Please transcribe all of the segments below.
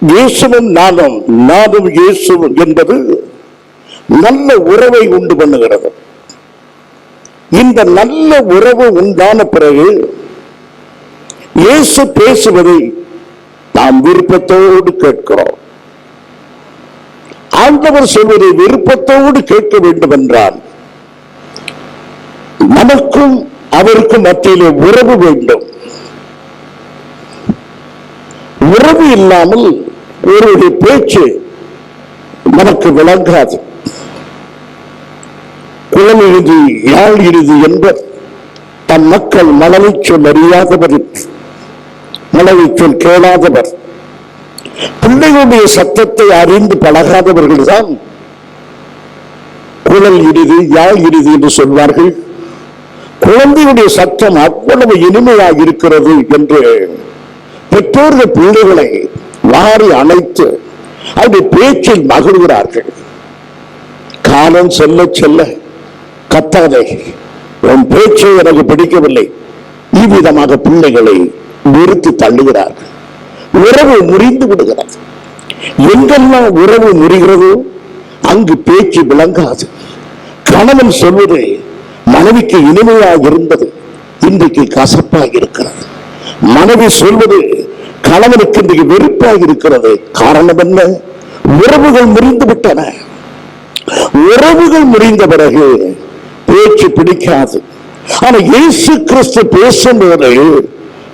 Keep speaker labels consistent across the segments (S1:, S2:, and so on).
S1: இயேசுவும் நானும், நானும் இயேசுவும் என்பது நல்ல உறவை உண்டு பண்ணுகிறது. இந்த நல்ல உறவு உண்டான பிறகு இயேசு பேசுவதை நாம் விருப்பத்தோடு கேட்கிறோம். ஆண்டவர் சொல்வதை விருப்பத்தோடு கேட்க வேண்டும் என்றால் நமக்கும் அவருக்கும் மத்தியிலே உறவு வேண்டும். உறவு இல்லாமல் ஒருவருடைய பேச்சு நமக்கு விளங்காது. குளம் இறுதி யாழ் இறுதி என்பர் தம் மக்கள் மனதை சொல் அறியாதவர், மனதை சொல் கேளாதவர். பிள்ளைகளுடைய சத்தத்தை அறிந்து பழகாதவர்கள் தான் குழல் இறுதி யாழ் இறுதி என்று சொல்வார்கள். குழந்தையுடைய சத்தம் அவ்வளவு இனிமையாக இருக்கிறது என்று பெற்றோர்கள் பிள்ளைகளை வாரி அணைத்து அவருடைய பேச்சில் மகிழ்கிறார்கள். காலம் செல்ல செல்ல கத்தாதே, உன் பேச்சை எனக்கு பிடிக்கவில்லை, இவ்விதமாக பிள்ளைகளை வெறுத்து தள்ளுகிறார்கள். உறவு முறிந்து விடுகிறது. எங்கெல்லாம் உறவு முறிகிறதோ அங்கு பேச்சு விளங்காது. கணவன் சொல்வது மனைவிக்கு இனிமையாக இருந்தது, இன்றைக்கு கசப்பாக இருக்கிறது. மனைவி சொல்வது கணவனுக்கு இன்றைக்கு வெறுப்பாக இருக்கிறது. காரணம் என்ன? உறவுகள் முறிந்து விட்டன. உறவுகள் முறிந்த பிறகு பேச்சு பிடிக்காது. ஆனா இயேசு கிறிஸ்து பேசும்போது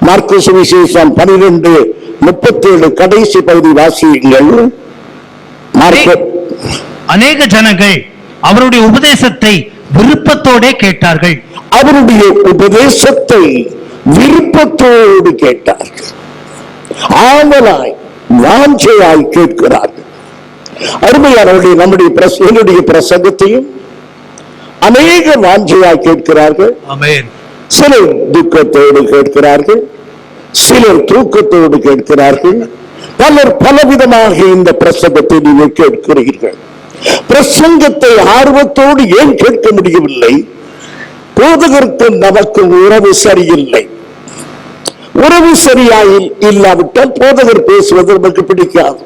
S1: மார்க்கு சுவிசேஷம் 12:37 கடைசி பகுதி வாசியுங்கள்.
S2: அநேக ஜனங்கள் அவருடைய உபதேசத்தை விருப்பத்தோடு கேட்டார்கள்.
S1: அவருடைய உபதேசத்தை விருப்பத்தோடு கேட்டார்கள். ஆவலாய் வாஞ்சையாய் கேட்கிறார்கள். அருமையானவர்களே, என்னுடைய பிரசங்கத்தையும் அநேக வாஞ்சையாய் கேட்கிறார்கள். சிலர் துக்கத்தோடு கேட்கிறார்கள், சிலர் தூக்கத்தோடு கேட்கிறார்கள், பலர் பலவிதமாக இந்த பிரசங்கத்தை நீங்கள் கேட்கிறீர்கள். பிரசங்கத்தை ஆர்வத்தோடு ஏன் கேட்க முடியவில்லை? போதகருக்கு நமக்கு உறவு சரியில்லை. உறவு சரியாக இல்லாவிட்டால் போதகர் பேசுவது நமக்கு பிடிக்காது.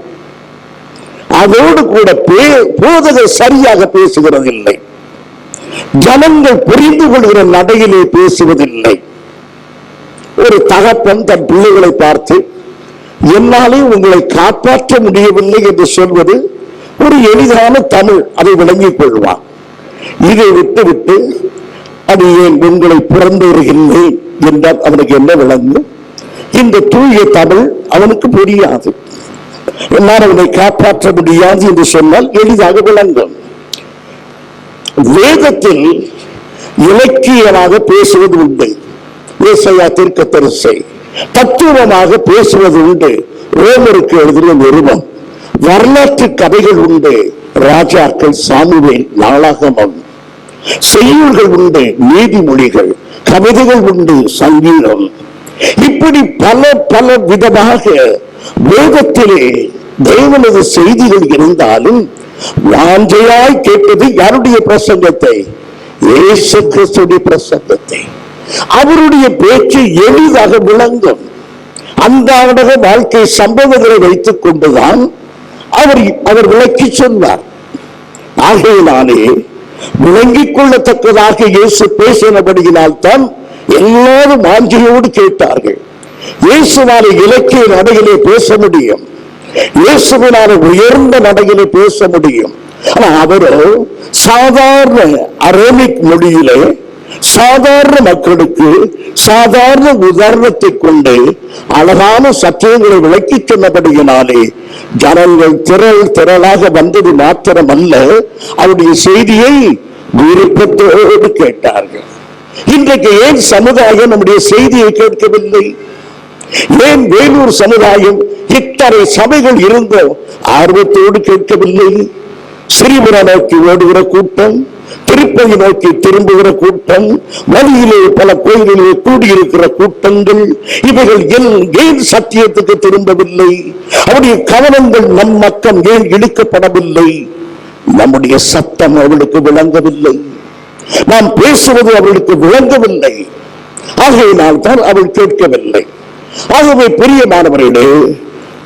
S1: அதோடு கூட போதகர் சரியாக பேசுகிறதில்லை. ஜனங்கள் புரிந்து கொள்கிற நடையிலே பேசுவதில்லை. ஒரு தகப்பன் தன் பிள்ளைகளை பார்த்து என்னாலே உங்களை காப்பாற்ற முடியவில்லை என்று சொல்வது ஒரு எளிதான தமிழ், அதை விளங்கிக் கொள்வான். இதை விட்டுவிட்டு அது ஏன் உங்களை பிறந்து வருகின்றேன் என்றால் அவனுக்கு என்ன விளங்கும்? இந்த தூய தமிழ் அவனுக்கு புரியாது. என்னால் அவனை காப்பாற்ற முடியாது என்று சொன்னால் எளிதாக விளங்கும். வேதத்தில் இலக்கியமாக பேசுவது உண்டு. ஏசாயா தீர்க்கதரிசி தத்துவமாக பேசுவது உண்டு. ரோமருக்கு எழுதின நிருபம். வரலாற்று கதைகள் உண்டு. ராஜாக்கள், சாமுவேல், நாளாகமம். செய்யுள்கள் உண்டு, நீதிமொழிகள், கவிதைகள் உண்டு, சங்கீதம். இப்படி பல பல விதமாக வேதத்திலே தேவனது செய்திகள் இருந்தாலும் வாஞ்சையாய் கேட்டது யாருடைய பிரசங்கத்தை? இயேசு கிறிஸ்துவின் பிரசங்கத்தை. அவருடைய பேச்சு எளிதாக விளங்கும். அன்றாட வாழ்க்கை சம்பவங்களை வைத்துக் கொண்டுதான் அவர் விளக்கி சொன்னார். ஆகையினாலே விளங்கிக் கொள்ளத்தக்கதாக இயேசு பேசினபடியினால் தான் எல்லாரும் வாஞ்சையோடு கேட்டார்கள். இயேசுவான இலக்கிய நடையிலே பேச முடியும், இயேசுவினால உயர்ந்த நடையிலே பேச முடியும். ஆனா அவரோ சாதாரண அரேமிக் மொழியிலே சாதாரண மக்களுக்கு சாதாரண உதாரணத்தை கொண்டு அழகான சத்தியங்களை விளக்கி சொன்னபடியினாலே ஜனங்கள் திரளாக வந்தது மாத்திரமல்ல, அவருடைய செய்தியை விருப்பத்தோடு கேட்டார்கள். இன்றைக்கு ஏன் சமுதாயம் நம்முடைய செய்தியை கேட்கவில்லை? ஏன் வேலூர் சமுதாயம் இத்தனை சபைகள் இருந்தோ ஆர்வத்தோடு கேட்கவில்லை? ஸ்ரீபுரம் நோக்கி ஓடுகிற கூட்டம், திருப்பதி நோக்கி திரும்புகிற கூட்டம், வழியிலே பல கோயில்களிலே கூடியிருக்கிற கூட்டங்கள், இவைகள் ஏன் சத்தியத்துக்கு திரும்பவில்லை? அவருடைய கவனங்கள் நம் மக்கள் ஏன் இழுக்கப்படவில்லை? நம்முடைய சத்தம் அவர்களுக்கு விளங்கவில்லை, நாம் பேசுவது அவர்களுக்கு விளங்கவில்லை. ஆகையினால் தான் அவள் கேட்கவில்லை. ஆகவே பிரியமானவர்களே,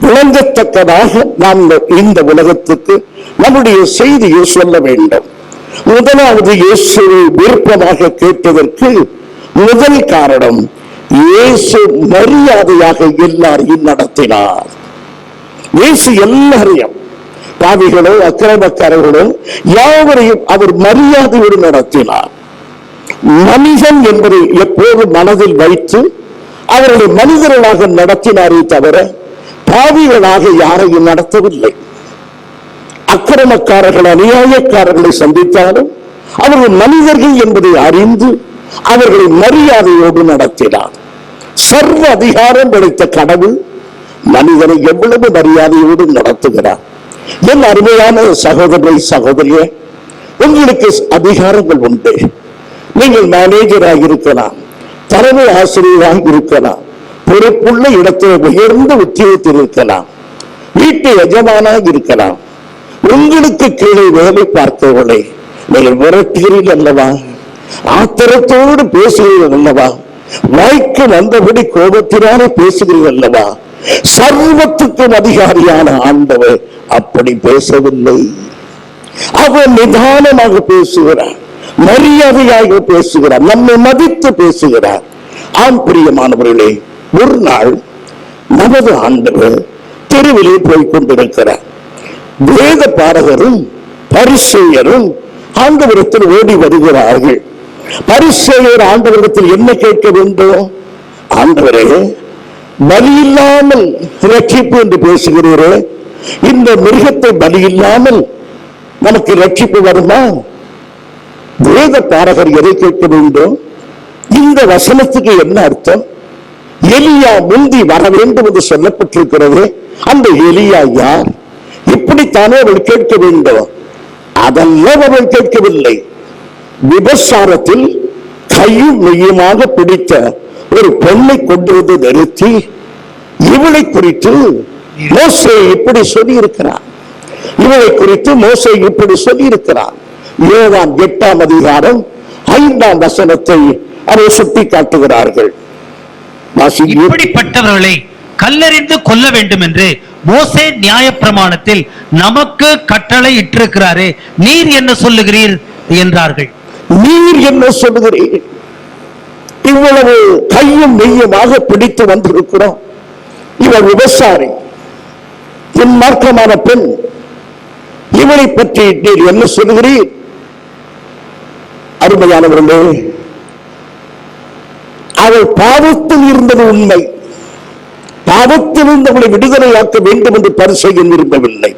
S1: விளங்கத்தக்கதாக நாம் இந்த உலகத்துக்கு நம்முடைய செய்தியை சொல்ல வேண்டும். முதலாவது, இயேசுவை விருப்பமாக கேட்டதற்கு முதல் காரணம், இயேசு மரியாதையாக எல்லாரையும் நடத்தினார். இயேசு எல்லாரையும், பாவிகளோ அக்கிரமக்காரர்களோ யாவரையும் அவர் மரியாதையோடு நடத்தினார். மனிதன் என்பதை எப்போது மனதில் வைத்து அவர்களை மனிதர்களாக நடத்தினாரே தவிர பாவிகளாக யாரையும் நடத்தவில்லை. அக்கிரமக்காரர்கள் அநியாயக்காரர்களை சந்தித்தாலும் அவர்கள் மனிதர்கள் என்பதை அறிந்து அவர்களை மரியாதையோடு நடத்தினார். சர்வ அதிகாரம் படைத்த கடவுள் மனிதனை எவ்வளவு மரியாதையோடு நடத்துகிறார். என் அருமையான சகோதரரை சகோதரியே, உங்களுக்கு அதிகாரங்கள் உண்டு. நீங்கள் மேனேஜராக இருக்கலாம், தலைமை ஆசிரியராக இருக்கலாம், பொறுப்புள்ள இடத்தில் உயர்ந்த உத்தியோகத்தில் இருக்கலாம், வீட்டு எஜமானாக இருக்கலாம். உங்களுக்கு கீழே வேலை பார்க்கவில்லை, நீங்கள் விரட்டுகிறீர்கள் அல்லவா, ஆத்திரத்தோடு பேசுகிறீர்கள் அல்லவா, வாய்க்கு வந்தபடி கோபத்தினாலே பேசுகிறீர்கள் அல்லவா. சர்வத்துக்கும் அதிகாரியான ஆண்டவர் அப்படி பேசவில்லை. அவர் நிதானமாக பேசுகிறார், மரியாதையாக பேசுகிறார், நம்மை மதித்து பேசுகிறார். ஆம் பிரியமானவர்களே, ஒரு நாள் நமது ஆண்டவர் தெருவிலே போய் கொண்டிருக்கிறார். வேத பாரகரும் பரிசேயரும் ஆண்டவரிடத்தில் ஓடி வருகிறார்கள். பரிசேயர் ஆண்டவரிடத்தில் என்ன கேட்க வேண்டும்? ஆண்டவரே, பலி இல்லாமல் ரட்சிப்பு என்று பேசுகிறீரே, இந்த மிருகத்தை பலி இல்லாமல் நமக்கு ரட்சிப்பு வருமா? வேத பாரகர் எதை கேட்க வேண்டும்? இந்த வசனத்துக்கு என்ன அர்த்தம்? எலியா முந்தி வர வேண்டும் என்று சொல்லப்பட்டிருக்கிறது. அந்த எலியா யார்? இப்படித்தானே அவள் கேட்க வேண்டும். அதெல்லாம் அவள் கேட்கவில்லை. விபச்சாரத்தில் கையும் மெய்யுமாக பிடித்த ஒரு பெண்ணை கொண்டு வந்து நிறுத்தி இவளை குறித்து மோசே இப்படி சொல்லி இருக்கிறார், இவளை குறித்து மோசே இப்படி சொல்லி இருக்கிறார். யோவான் 8ஆம் அதிகாரம் 5ஆம் வசனத்தை அதை சுட்டி காட்டுகிறார்கள்.
S2: இப்படிப்பட்டவர்களை கல்லெறிந்து கொல்ல வேண்டும் என்று மோசே நியாயப்பிரமாணத்தில் நமக்கு கட்டளை இட்டிருக்கிறாரே, நீர் என்ன சொல்லுகிறீர் என்றார்கள்.
S1: நீர் என்ன சொல்லுகிறீர்? இவ்வளவு கையும் மெய்யுமாக பிடித்து வந்திருக்கிறோம். இவள் விபச்சாரி, என் மார்க்கமான பெண், இவளை பற்றி நீர் என்ன சொல்லுகிறீர்? அருமையானவர்களே, அவள் பாவத்தில் இருந்தது உண்மை. பாவத்திலிருந்து அவளை விடுதலையாக்க வேண்டும் என்று பரிசேயன் விரும்பவில்லை.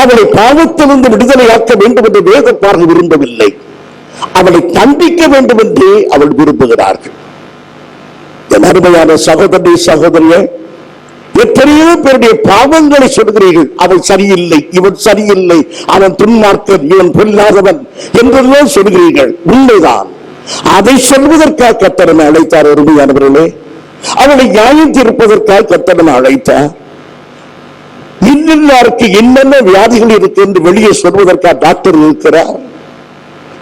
S1: அவளை பாவத்திலிருந்து விடுதலையாக்க வேண்டும் என்று வேதப்பாரகர் விரும்பவில்லை. அவளை தண்டிக்க வேண்டும் என்று அவள் விரும்புகிறார்கள். என் அருமையான சகோதரி சகோதரியே, எத்தனையோ பேருடைய பாவங்களை சொல்கிறீர்கள். அவள் சரியில்லை, இவன் சரியில்லை, அவன் துன்மார்க்கன், இவன் பொல்லாதவன் என்றெல்லாம் சொல்கிறீர்கள். உண்மைதான். அதை சொல்வதற்காக கர்த்தர் அழைத்தார். அருமையானவர்களே, அவளை நியாயம் தீர்ப்பதற்காக கர்த்தர் அழைத்தார். இன்னும் என்னென்ன வியாதிகள் இருக்கு என்று வெளியே சொல்வதற்காக டாக்டர் இருக்கிறார்.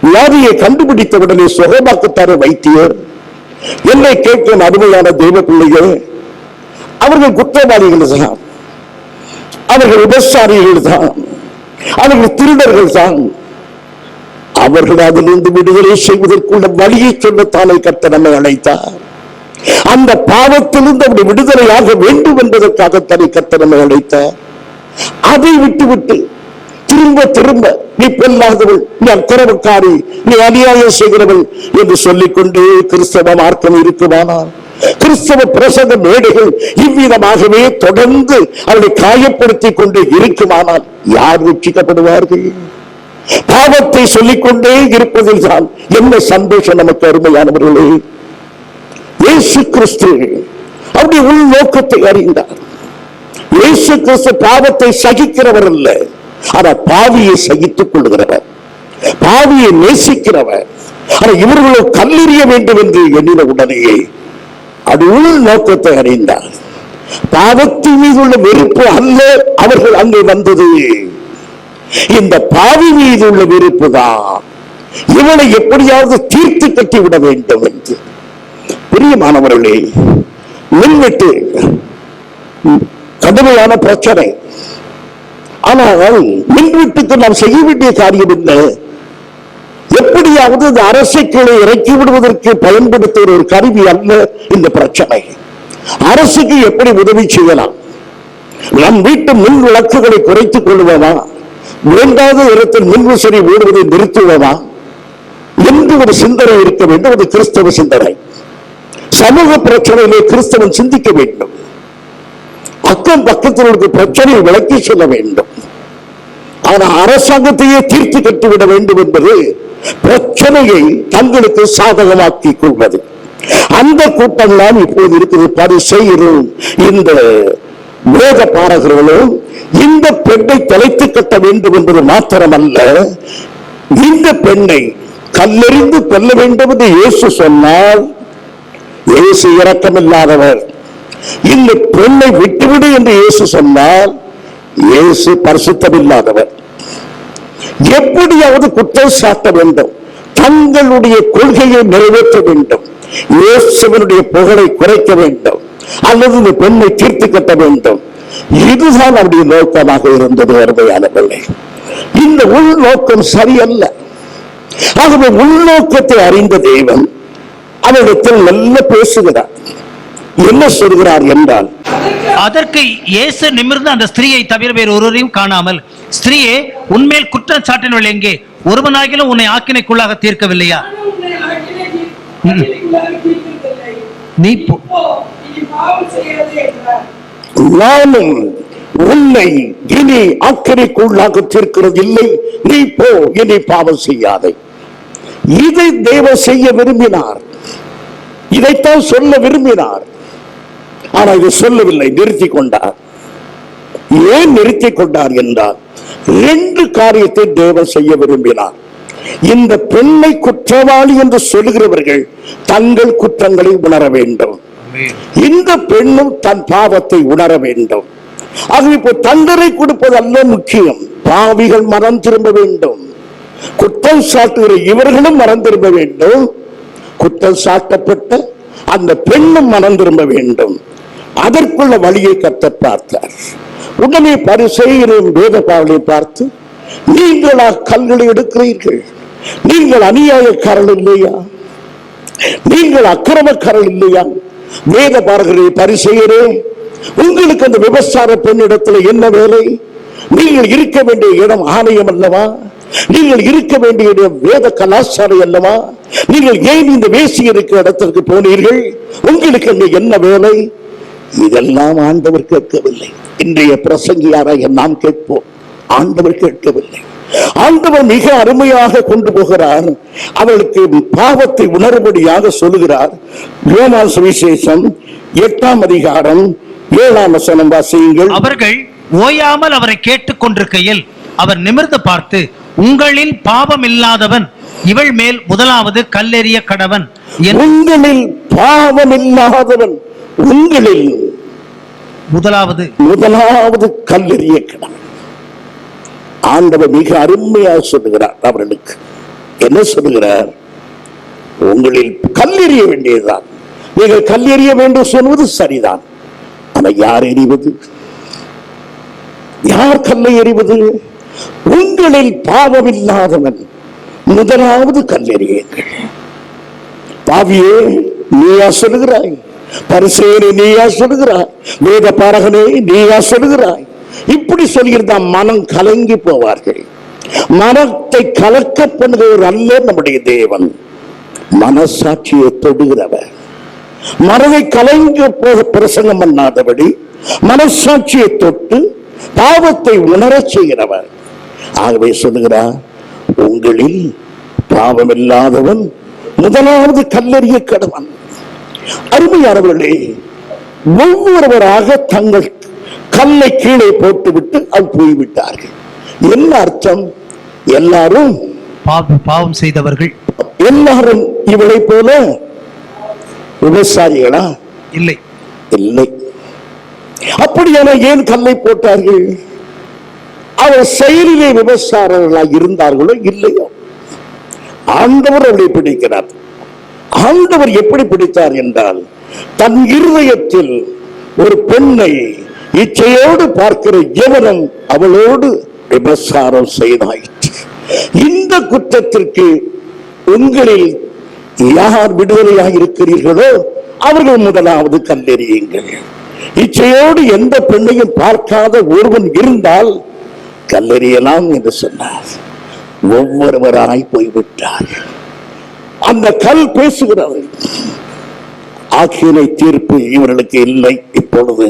S1: வியாதியை கண்டுபிடித்தவுடனே சுகமாக்குத்தார வைத்தியர். என்னை கேட்கும் அருமையான தெய்வ பிள்ளைகள், அவர்கள் குற்றவாளிகள் தான், அவர்கள் விபச்சாரிகள் தான், அவர்கள் திருடர்கள் தான். அவர்கள் அதிலிருந்து விடுதலை செய்வதற்குள்ள வழியை சொல்லத்தானே கர்த்தர் நம்மை அழைத்தார். அந்த பாவத்திலிருந்து அப்படி விடுதலையாக வேண்டும் என்பதற்காக தன்னை கர்த்தர் நம்மை அழைத்தார். அதை விட்டுவிட்டு திரும்ப திரும்ப நீ பொல்லாதவள், நீ அக்கிரமக்காரி, நீ அநியாயம் செய்கிறவள் என்று சொல்லிக்கொண்டே கிறிஸ்தவ மார்க்கம் இருக்குமானால், கிறிஸ்தவ பிரசங்க மேடைகள் இவ்விதமாகவே தொடர்ந்து அவளை காயப்படுத்திக் கொண்டு இருக்குமானால் யார் ரட்சிக்கப்படுவார்கள்? பாவத்தை சொல்லிக்கொண்டே இருப்பதில் தான் என்ன சந்தோஷம் நமக்கு. அருமையானவர்களே, இயேசு கிறிஸ்து அவருடைய உள் நோக்கத்தை அறிந்தார். இயேசு கிறிஸ்து பாவத்தை சகிக்கிறவர் அல்ல, ஆனால் பாவியை சகித்துக் கொள்கிறவர், பாவியை நேசிக்கிறவர். ஆனால் இவர்களோ கல்லெறிய வேண்டும் என்று எண்ணின உடனேயே அது உள் நோக்கத்தை அறிந்தார். பாவத்தின் மீது உள்ள வெறுப்பு அல்ல அவர்கள் அங்கே வந்தது, இந்த பாவி மீது உள்ள வெறுப்பு தான். இவனை எப்படியாவது தீர்த்து கட்டிவிட வேண்டும் என்று. பிரியமானவர்களே, மின்வெட்டு கடுமையான பிரச்சனை. ஆனால் மின்வெட்டுக்கு நாம் செய்ய வேண்டிய காரியம் என்ன? எப்படியாவது இந்த அரசை கீழே இறக்கி விடுவதற்கு பயன்படுத்துகிற ஒரு கருவி அல்ல இந்த பிரச்சனை. அரசுக்கு எப்படி உதவி செய்யலாம்? நம் வீட்டு மின் விளக்குகளை குறைத்துக் கொள்வதா, வேண்டாத இடத்தில் மின்விசிறி ஓடுவதை நிறுத்துவதா என்று ஒரு சிந்தனை இருக்க வேண்டும். அது கிறிஸ்தவ சிந்தனை. சமூக பிரச்சனையிலே கிறிஸ்தவன் சிந்திக்க வேண்டும். அக்கம் பக்கத்தில் இருக்க பிரச்சனையை விளக்கி சொல்ல வேண்டும். ஆனால் அரசாங்கத்தையே தீர்த்து கட்டிவிட வேண்டும் என்பது பிரச்சனையை தங்களுக்கு சாதகமாக்கிக் கொள்வது. அந்த கூட்டம் தான் இப்போது இருக்குது. பரிசேயரும் இந்த வேத பாரகர்களும் இந்த பெண்ணை தலைத்து கட்ட வேண்டும் என்பது மாத்திரமல்ல, இந்த பெண்ணை கல்லெறிந்து கொல்ல வேண்டும் என்று இயேசு சொன்னால், இயேசு இரக்கமில்லாதவர். இந்த பெண்ணை விட்டுவிடு என்று இயேசு சொன்னால், இயேசு பரிசுத்தமில்லாதவர். எப்படியாவது குற்றம் சாட்ட வேண்டும், தங்களுடைய கொள்கையை நிறைவேற்ற வேண்டும், இயேசுவினுடைய புகழை குறைக்க வேண்டும், அல்லது இந்த பெண்ணை தீர்த்து கட்ட வேண்டும். இதுதான் அவருடைய நோக்கமாக இருந்தது. அருமையானவர்களே, இந்த உள்நோக்கம் சரியல்ல. ஆகவே உள்நோக்கத்தை அறிந்த தேவன் அவரிடத்தில் நல்ல பேசுகிறார். என்ன சொல்கிறார் என்றால்,
S2: அதற்கு இயேசு நிமிர்ந்து அந்த ஸ்திரீயை தவிர வேறு ஒருவரையும் காணாமல், ஸ்திரீயே, உன்மேல் குற்றம் சாட்டினவள் எங்கே? ஒருவனாகிலும் உன்னை ஆக்கினைக்குள்ளாக தீர்க்கவில்லையா? நீ
S1: நானும் உன்னை இனி ஆக்கினைக்குள்ளாக தீர்க்கிறது இல்லை, நீ போ, இனி பாவம் செய்யாதே. இதை தேவன் செய்ய விரும்பினார், இதைத்தான் சொல்ல விரும்பினார். ஆனால் இதை சொல்லவில்லை, நிறுத்திக் கொண்டார். ஏன் நிறுத்திக் கொண்டார் என்றால், 2 காரியத்தை தேவன் செய்ய விரும்பினார். இந்த பெண்ணை குற்றவாளி என்று சொல்லுகிறவர்கள் தங்கள் குற்றங்களை உணர வேண்டும். இந்த பெண்ணும் தன் பாவத்தை உணர வேண்டும். ஆகவே இப்போ தண்டனை கொடுப்பது அல்ல முக்கியம், பாவிகள் மனம் திரும்ப வேண்டும். குற்றம் சாட்டுகிற இவர்களும் மனம் திரும்ப வேண்டும், குற்றம் சாட்டப்பட்ட அந்த பெண்ணும் மனம் திரும்ப வேண்டும். அதற்குள்ள வழியை கர்த்தர் பார்த்தார். உடனே பரிசேயரையும் வேதபாரகர்களையும் பார்த்து, நீங்களா கல்களை எடுக்கிறீர்கள்? நீங்கள் அநியாயக்காரர்கள் இல்லையா? நீங்கள் அக்கிரமக்காரர்கள் இல்லையா? வேதபாரகரே, பரிசேயரே, உங்களுக்கு அந்த விபச்சார பெண்ணிடத்தில் என்ன வேலை? நீங்கள் இருக்க வேண்டிய இடம் ஆலயம் அல்லவா? நீங்கள் இருக்க வேண்டிய இடம் வேத கலாச்சாரம் அல்லவா? நீங்கள் ஏன் இந்த வேசி இருக்கிற இடத்திற்கு போனீர்கள்? உங்களுக்கு அங்கே என்ன வேலை? இதெல்லாம் ஆண்டவர் கேட்கவில்லை. இன்றைய பிரசங்கியாராக நாம் கேட்போம், ஆண்டவர் கேட்கவில்லை. ஆண்டவர் மிக அருமையாக கொண்டு போகிறார். அவளுக்கு பாவத்தை உணர்படியாக சொல்லுகிறார். யோவான் சுவிசேஷம் 8ஆம் அதிகாரம் 7ஆம் வசனம் வாசியுங்கள்.
S2: அவர்கள் ஓயாமல் அவரை கேட்டுக் கொண்டிருக்கையில் அவர் நிமிர்ந்து பார்த்து, உங்களில் பாவம் இல்லாதவன் இவள் மேல் முதலாவது கல்லெறிய கடவன்.
S1: உங்களில் பாவம் இல்லாதவன் உங்களில் முதலாவது கல்லெறிய கடவன். ஆண்டவர் மிக அருமையாக சொல்லுகிறார். அவர்களுக்கு என்ன சொல்லுகிறார்? உங்களில் கல்லெறிய வேண்டியதுதான். நீங்கள் கல்லெறிய வேண்டும் சொல்வது சரிதான். ஆனால் யார் எறிவது? யார் கல்லை எறிவது? உங்களில் பாவம் இல்லாதவன் முதலாவது கல்லெறியுங்கள். பாவியே, நீயா சொல்லுகிறாய்? பரிசேயரே, நீயா சொல்லுகிறாய்? வேத பாரகனே, நீயா சொல்லுகிறாய்? இப்படி சொல்லியிருந்தா மனம் கலங்கி போவார்கள். மனத்தை கலக்க பண்ணுகிறவர் அல்ல நம்முடைய தேவன், மனசாட்சியை தொடுகிறவர். மனதை கலங்க போக பிரசங்கம் பண்ணாதபடி மனசாட்சியை தொட்டு பாவத்தை உணரச் செய்கிறவர். ஆகவே சொல்லுகிறார், உங்களில் பாவம் இல்லாதவன் முதலாவது கல்லெறிய கடவன். அருமையானவர்களே, ஒவ்வொருவராக தங்கள் கல்லை கீழே போட்டுவிட்டு அவள் போய்விட்டார்கள். என்ன அர்த்தம்? எல்லாரும்
S2: பாவம் செய்தவர்கள்.
S1: எல்லாரும் இவளை போல விவசாயிகளா? இல்லை, இல்லை. அப்படியான ஏன் கல்லை போட்டார்கள்? அவர் செயலிலே விவசாயிகளாக இருந்தார்களோ இல்லையோ, ஆண்டவர் அவளை பிடிக்கிறார். ஆண்டவர் எப்படி பிடித்தார் என்றால், தன் இருதயத்தில் ஒரு பெண்ணை இச்சையோடு பார்க்கிற எவனும் அவளோடு விபசாரம் செய்தாயிற்று. இந்த குற்றத்திற்கு உங்களில் யார் விடுதலையாக இருக்கிறீர்களோ அவர்கள் முதலாவது கல்லெறியுங்கள். இச்சையோடு எந்த பெண்ணையும் பார்க்காத ஒருவன் இருந்தால் கல்லெறியலாம் என்று சொன்னார். ஒவ்வொருவராய் போய்விட்டார். அந்த கல் பேசுகிறது. ஆக்கினை தீர்ப்பு இவர்களுக்கு இல்லை. இப்பொழுது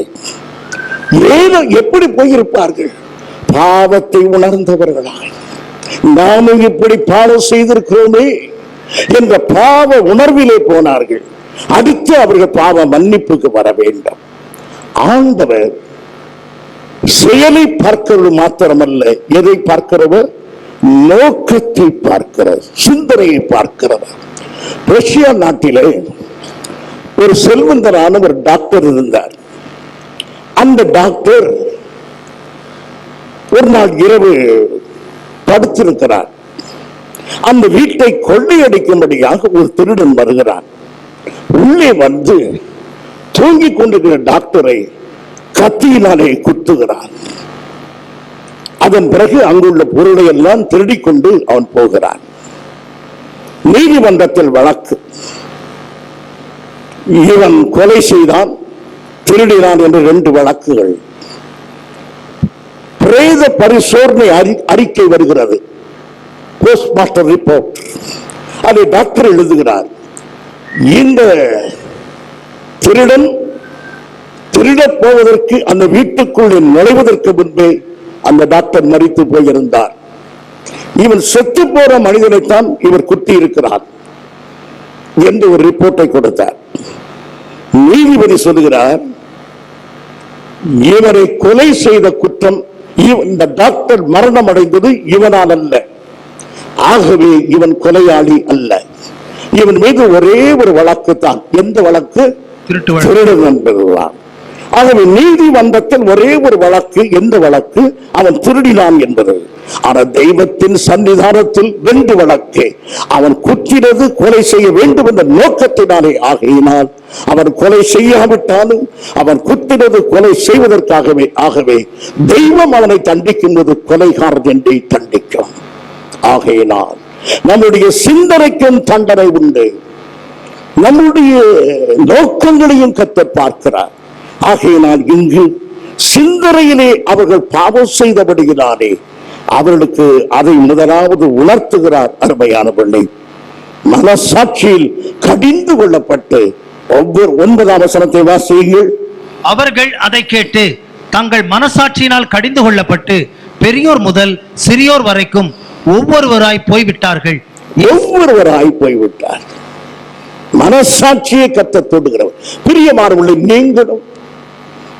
S1: ஏதோ எப்படி போயிருப்பார்கள்? பாவத்தை உணர்ந்தவர்களாய் நாமும் இப்படி பாவம் செய்திருக்கிறோமே என்ற பாவ உணர்விலே போனார்கள். அடுத்து அவர்கள் பாவ மன்னிப்புக்கு வர வேண்டும். ஆண்டவர் செயலை பார்க்கிறது மாத்திரமல்ல, எதை பார்க்கிறவர்? நோக்கத்தை பார்க்கிறார், சிந்தனையை பார்க்கிறவர். ரஷ்யா நாட்டிலே ஒரு செல்வந்தரான ஒரு டாக்டர் இருந்தார். அந்த டாக்டர் ஒரு நாள் இரவு படுத்திருக்கிறார். அந்த வீட்டை கொள்ளையடிக்கும்படியாக ஒரு திருடன் வருகிறான். உள்ளே வந்து தூங்கிக் கொண்டிருக்கிற டாக்டரை கத்தியினாலே குத்துகிறான். அதன் பிறகு அங்குள்ள பொருளை எல்லாம் திருடிக் கொண்டு அவன் போகிறான். நீதிமன்றத்தில் வழக்கு. இவன் கொலை செய்தான், திருடினான் என்று 2 வழக்குகள். பிரேத பரிசோதனை அறிக்கை வருகிறது, போஸ்ட்மார்ட்டம் ரிப்போர்ட். அதை டாக்டர் எழுதுகிறார். இந்த திருடன் திருடப் போவதற்கு அந்த வீட்டுக்குள்ளே நுழைவதற்கு முன்பே அந்த டாக்டர் மரித்து போயிருந்தார். இவன் செத்து போற மனிதனைத்தான் இவர் குத்தி இருக்கிறார் என்று ஒரு ரிப்போர்ட்டை கொடுத்தார். நீதிபதி சொல்லுகிறார், இவரை கொலை செய்த குற்றம், இந்த டாக்டர் மரணம் அடைந்தது இவனால் அல்ல, ஆகவே இவன் கொலையாளி அல்ல. இவன் மீது ஒரே ஒரு வழக்கு தான். எந்த வழக்கு? திருடன் என்பதுதான். ஆகவே நீதிமன்றத்தில் ஒரே ஒரு வழக்கு. எந்த வழக்கு? அவன் திருடினான் என்பது. ஆனால் தெய்வத்தின் சன்னிதானத்தில் 2 வழக்கு. அவன் குத்தினது கொலை செய்ய வேண்டும் என்ற நோக்கத்தினாலே. ஆகையினால் அவன் கொலை செய்யாவிட்டாலும் அவன் குத்தினது கொலை செய்வதற்காகவே. ஆகவே தெய்வம் அவனை தண்டிக்கும் போது கொலைகாரன் என்றே தண்டிக்கும். ஆகையினால் நம்முடைய சிந்தனைக்கும் தண்டனை உண்டு, நம்முடைய நோக்கங்களையும் கர்த்தர் பார்க்கிறார். ஆகையினால் இங்கு சிந்தனையிலே அவர்கள் பாவம் செய்தபடியினாலே அவர்களுக்கு அதை முதலாவது உணர்த்துகிறார். அருமையான பிள்ளை, மனசாட்சியில் கடிந்து கொள்ளப்பட்டு ஒவ்வொரு 9ஆம் வசனத்தை வாசியுங்கள்.
S2: அவர்கள் அதை கேட்டு தங்கள் மனசாட்சியினால் கடிந்து கொள்ளப்பட்டு பெரியோர் முதல் சிறியோர் வரைக்கும் ஒவ்வொருவராய் போய்விட்டார்கள்.
S1: ஒவ்வொருவராய் போய்விட்டார். மனசாட்சியை கர்த்தர் தொடுகிறவர். பிரியமானவர்களே, நீங்களும்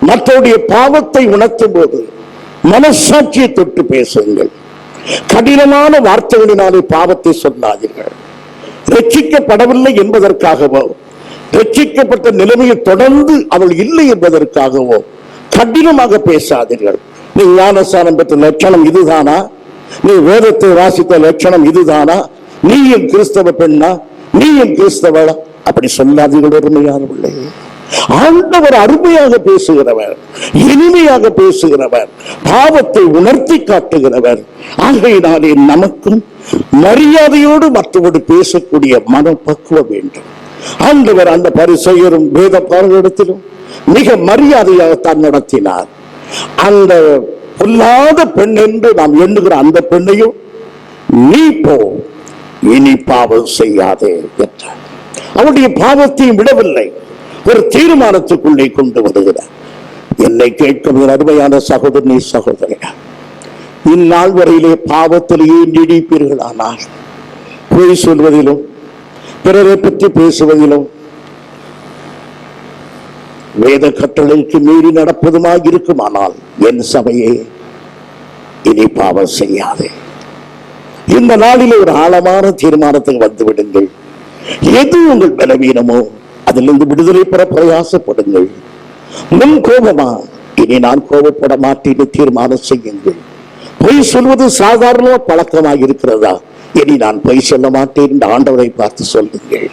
S1: மற்றவருடைய பாவத்தை உணர்த்தும் போது மனசாட்சியை தொட்டு பேசுங்கள். கடினமான வார்த்தைகளினாலே பாவத்தை சொல்லாதீர்கள். ரட்சிக்கப்படவில்லை என்பதற்காகவோ, ரட்சிக்கப்பட்ட நிலைமையில் தொடர்ந்து அவள் இல்லை என்பதற்காகவோ கடினமாக பேசாதீர்கள். நீ ஞானஸ்நானம் பெற்ற லட்சணம் இதுதானா? நீ வேதத்தை வாசித்த லட்சணம் இதுதானா? நீயும் கிறிஸ்தவ பெண்ணா? நீயும் கிறிஸ்தவளா? அப்படி சொல்லாதீர்கள். அருமையானவர்களே, ஆண்டவர் அருமையாக பேசுகிறவர், இனிமையாக பேசுகிறவர், பாவத்தை உணர்த்தி காட்டுகிறவர். ஆகையினாலே நமக்கும் மரியாதையோடு மற்றவரோடு பேசக்கூடிய மனப்பக்குவம் வேண்டும். ஆண்டவர் அந்த பரிசேயரும் வேத பாரகத்திலும் மிக மரியாதையாகத்தான் நடத்தினார். அந்த பொல்லாத பெண் என்று நாம் எண்ணுகிற அந்த பெண்ணையும் நீ போ, இனி பாவம் செய்யாதே என்றார். அவருடைய பாவத்தையும் விடவில்லை, ஒரு தீர்மானத்துக்குள்ளே கொண்டு வருகிறார். என்னை கேட்கும் அருமையான சகோதரனே, சகோதரியா, இந்நாள் வரையிலே பாவத்திலேயே நீடிப்பீர்களானால், பொய் சொல்வதிலும் பிறரை பற்றி பேசுவதிலும் வேத கட்டளைக்கு மீறி நடப்பதுமாக இருக்குமானால், என் சபையே இனி பாவம் செய்யாதே. இந்த நாளிலே ஒரு ஆழமான தீர்மானத்துக்கு வந்து விடுங்கள். எது உங்கள் பலவீனமோ அதிலிருந்து விடுதலை பெற பிரயாசப்படுங்கள். முன் கோபமா? இனி நான் கோபப்பட மாட்டேன் தீர்மானம் செய்யுங்கள். பொய் சொல்வது சாதாரண பழக்கமாக இருக்கிறதா? இனி நான் பொய் சொல்ல மாட்டேன் என்று ஆண்டவரை பார்த்து சொல்லுங்கள்.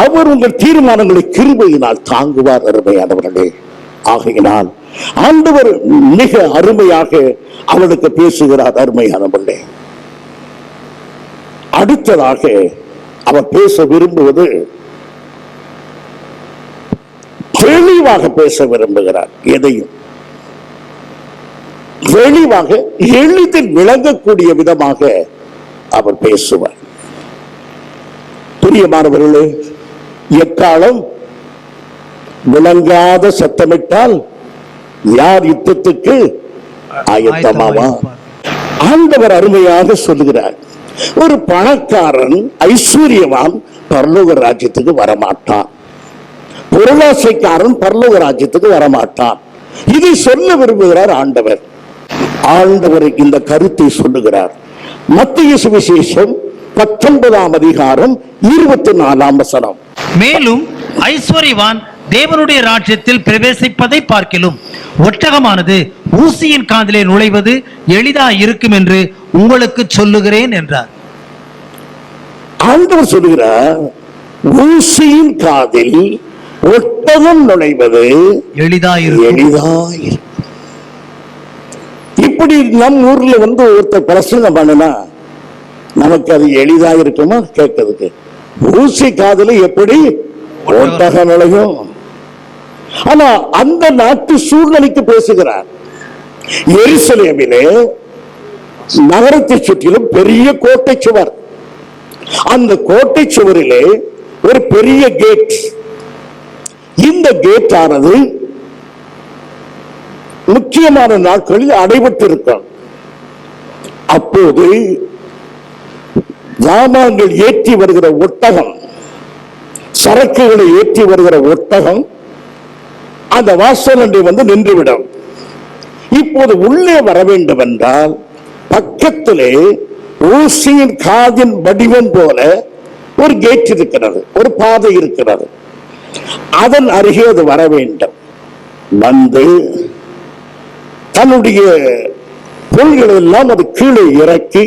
S1: அவர் உங்கள் தீர்மானங்களை கிருபையினால் தாங்குவார். அருமையானவர்களே, ஆகையினால் ஆண்டவர் மிக அருமையாக அவளுக்கு பேசுகிறார். அருமையானவர்களே, அடுத்ததாக அவர் பேச விரும்புவது, தெளிவாக பேச விரும்புகிறார். எதையும் தெளிவாக எளிதில் விளங்கக்கூடிய விதமாக அவர் பேசுவார். பிரியமானவர்களே, எக்காலம் விளங்காத சத்தமிட்டால் யார் யுத்தத்துக்கு ஆயத்தமாவா? ஆண்டவர் அருமையாக சொல்லுகிறார், ஒரு பணக்காரன் ஐஸ்வர்யவான் பரலோக ராஜ்யத்துக்கு வரமாட்டான், பொருளாசைக்காரன் பரலோக ராஜ்யத்துக்கு வரமாட்டான். இதை சொல்ல விரும்புகிறார் ஆண்டவர். ஆண்டவர் இந்த கருத்தை சொல்லுகிறார். மத்திய சுவிசேஷம் 19ஆம் அதிகாரம் 24ஆம் வசனம்.
S2: மேலும் ஐஸ்வர்யவான் தேவனுடைய ராஜ்யத்தில் பிரவேசிப்பதை பார்க்கிலும் ஒட்டகமானது ஊசியின் காதிலே நுழைவது எளிதா இருக்கும் என்று உங்களுக்கு சொல்லுகிறேன் என்றார்.
S1: ஆண்டவர் சொல்லுகிறார், ஊசியின் காதில் ஒட்டகம் நுழைவது எளிதா இருக்கும். இப்படி நம் ஊர்ல ஒருத்தர் பிரசங்கம் பண்ணுனா நமக்கு அது எளிதா இருக்குமா கேட்கிறதுக்கு? ஊசி காதுல எப்படி ஒட்டகம் நுழையும்? ஆனா அந்த நாட்டு சூழ்நிலைக்கு பேசுகிறார். எருசலேமிலே நகரத்தை சுற்றிலும் பெரிய கோட்டை சுவர், அந்த கோட்டை சுவரிலே ஒரு பெரிய கேட். இந்த கேட் ஆனது முக்கியமான நாட்களில் அடைபட்டிருக்கும். அப்போது ஜாமான்கள் ஏற்றி வருகிற ஒட்டகம், சரக்குகளை ஏற்றி வருகிற ஒட்டகம் அந்த வாசல் அண்டை வந்து நின்றுவிடும். இப்போது உள்ளே வர வேண்டும் என்றால் பக்கத்திலே ஊசியின் காதின் வடிவம் போல ஒரு கேட் இருக்கிறது, ஒரு பாதை இருக்கிறது. அதன் அருகே அது வர வேண்டும். வந்து தன்னுடைய பொருள்களை எல்லாம் அது கீழே இறக்கி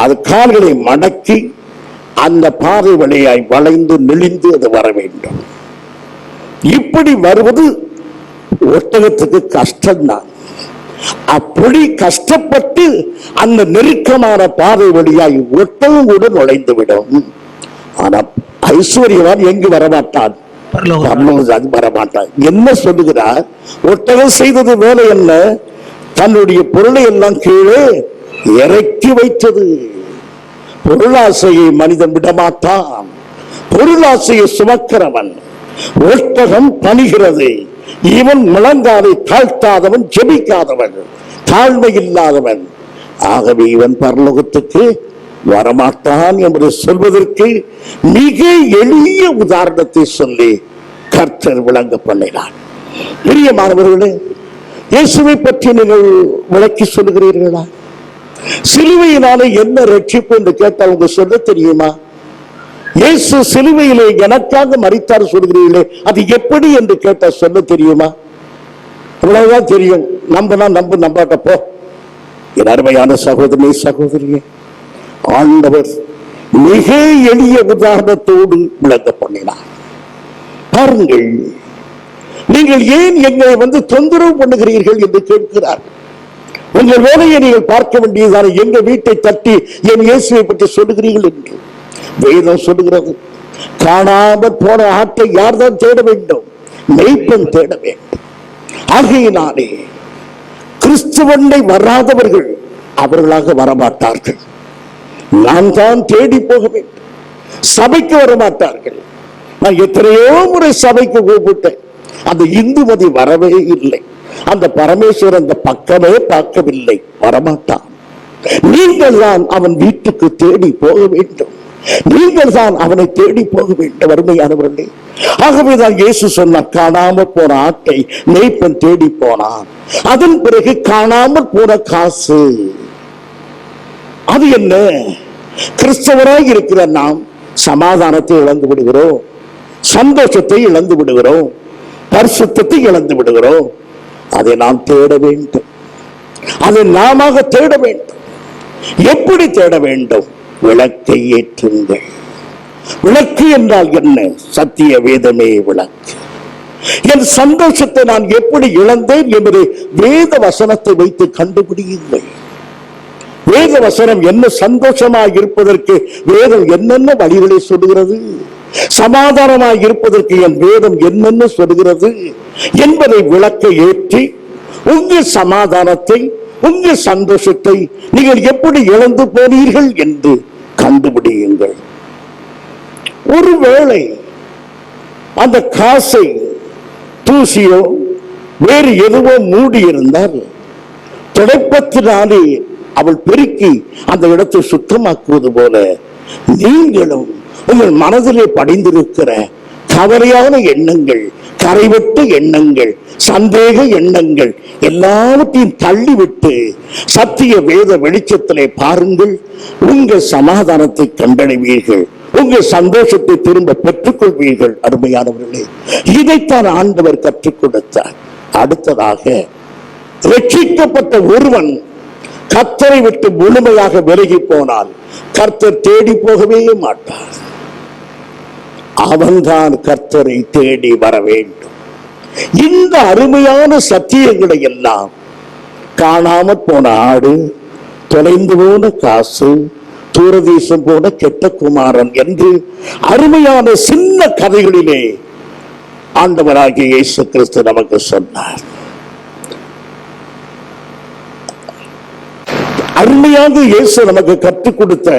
S1: அது கால்களை மடக்கி அந்த பாதை வழியாய் வளைந்து நெளிந்து அது வர வேண்டும். இப்படி வருவது ஒட்டகத்துக்கு கஷ்டம்தான். அப்படி கஷ்டப்பட்டு அந்த நெருக்கமான பாதை வழியாய் ஒட்டகம் கூட நுழைந்து விடும். ஆனா ஐஸ்வர்யவான் எங்கு வரமாட்டான், வரமாட்டான். என்ன சொல்லுகிறார்? ஒட்டகம் செய்தது வேலை என்ன? தன்னுடைய பொருளை எல்லாம் கீழே இறக்கி வைத்தது. பொருளாசையை மனிதன் விடமாட்டான். பொருளாசையை சுமக்கிறவன். ஒட்டகம் பணிகிறது. இவன் முழங்காலை தாழ்த்தாதவன், ஜெபிக்காதவன், தாழ்மை இல்லாதவன். ஆகவே இவன் பரலோகத்துக்கு வரமாட்டான் என்று சொல்வதற்கு மிக எளிய உதாரணத்தை சொல்லி கர்த்தர் விளங்க பண்ணினார். பிரியமானவர்களே, இயேசுவை பற்றி நீங்கள் விளக்கி சொல்லுகிறீர்களா? சிலுவையினாலே என்ன ரட்சிப்பு என்று கேட்டால் உங்க சொல்ல தெரியுமா? இயேசு சிலுவையிலே எனக்காக மரித்தார் சொல்கிறீர்களே, அது எப்படி என்று கேட்டால் சொல்ல தெரியுமா? இவ்வளவுதான் தெரியும். நம்பினா நம்பு, நம்பாட்டப்போ. என் அருமையான சகோதரனே, சகோதரியே, ஆண்டவர் மிக எளிய உதாரணத்தோடு விளங்க பண்ணினார். பாருங்கள், நீங்கள் ஏன் எங்களை வந்து தொந்தரவு பண்ணுகிறீர்கள் என்று கேட்கிறார். உங்கள் வேலையை நீங்கள் பார்க்க வேண்டியதான எங்க வீட்டை தட்டி என் இயேசுவை பற்றி சொல்லுகிறீர்கள் என்று வேதம் சொல்லுகிறது. காணாமல் போன ஆட்டை யார்தான் தேட வேண்டும்? மெய்ப்பன் தேட வேண்டும். ஆகையினாலே கிறிஸ்துவனை வராதவர்கள் அவர்களாக வரமாட்டார்கள். நான் தான் தேடி போக வேண்டும். சபைக்கு வரமாட்டார்கள். நான் எத்தனையோ முறை சபைக்கு கூப்பிட்டேன், அந்த இந்துமதி வரவே இல்லை. அந்த பரமேஸ்வரன் அந்த பக்கமே பார்க்கவில்லை, வரமாட்டான். நீங்கள் தான் அவன் வீட்டுக்கு தேடி போக வேண்டும். நீங்கள் தான் அவனை தேடி போக வேண்டும். அருமையானவர்களே, ஆகவேதான் இயேசு சொன்னார், காணாமல் போன ஆட்டை மேய்ப்பன் தேடி போனான். அதன் பிறகு காணாமல் போன காசு. அது என்ன? கிறிஸ்தவராய் இருக்கிற நாம் சமாதானத்தை இழந்து விடுகிறோம், சந்தோஷத்தை இழந்து விடுகிறோம், பரிசுத்தத்தை இழந்து விடுகிறோம். அதை நாம் தேட வேண்டும். அதை நாம தேட வேண்டும். எப்படி தேட வேண்டும்? விளக்கை ஏற்றுங்கள். விளக்கு என்றால் என்ன? சத்திய வேதமே விளக்கு. என் சந்தோஷத்தை நான் எப்படி இழந்தேன் என்பதை வேத வசனத்தை வைத்து கண்டுபிடியுங்கள். வேத வசனம் என்ன சந்தோஷமாய் இருப்பதற்கு வேதம் என்னென்ன வழிகளை சொல்லுகிறது, சமாதானமாய் இருப்பதற்கு என் வேதம் என்னென்ன சொல்லுகிறது என்பதை விளக்க ஏற்றி உங்கள் சமாதானத்தை, உங்கள் சந்தோஷத்தை நீங்கள் எப்படி இழந்து போனீர்கள் என்று கண்டுபிடியுங்கள். ஒருவேளை அந்த காசை தூசியோ வேறு எதுவோ மூடி இருந்தால் துடைப்பத்தினாலே அவள் பெருக்கி அந்த இடத்தை சுத்தமாக்குவது போல நீங்களும் உங்கள் மனதிலே படிந்திருக்கிற கவலையான எண்ணங்கள், கரைவட்ட எண்ணங்கள், சந்தேக எண்ணங்கள் எல்லாவற்றையும் தள்ளிவிட்டு சத்திய வேத வெளிச்சத்திலே பாருங்கள். உங்கள் சமாதானத்தை கண்டடைவீர்கள், உங்கள் சந்தோஷத்தை திரும்ப பெற்றுக் கொள்வீர்கள். அருமையானவர்களே, இதைத்தான் ஆண்டவர் கற்றுக் கொடுத்தார். அடுத்ததாக, ரட்சிக்கப்பட்ட ஒருவன் கர்த்தரை விட்டு முழுமையாக விலகி போனால் கர்த்தர் தேடி போகவே மாட்டார். அவன்தான் கர்த்தரை தேடி வர வேண்டும். இந்த அருமையான சத்தியங்களை எல்லாம் காணாமற் போன ஆடு, தொலைந்து போன காசு, தூரதேசம் போன கெட்ட குமாரன் என்று அருமையான சின்ன கதைகளிலே ஆண்டவராகிய இயேசு கிறிஸ்து நமக்கு சொன்னார். அருமையாக இயேசு நமக்கு கற்றுக் கொடுத்த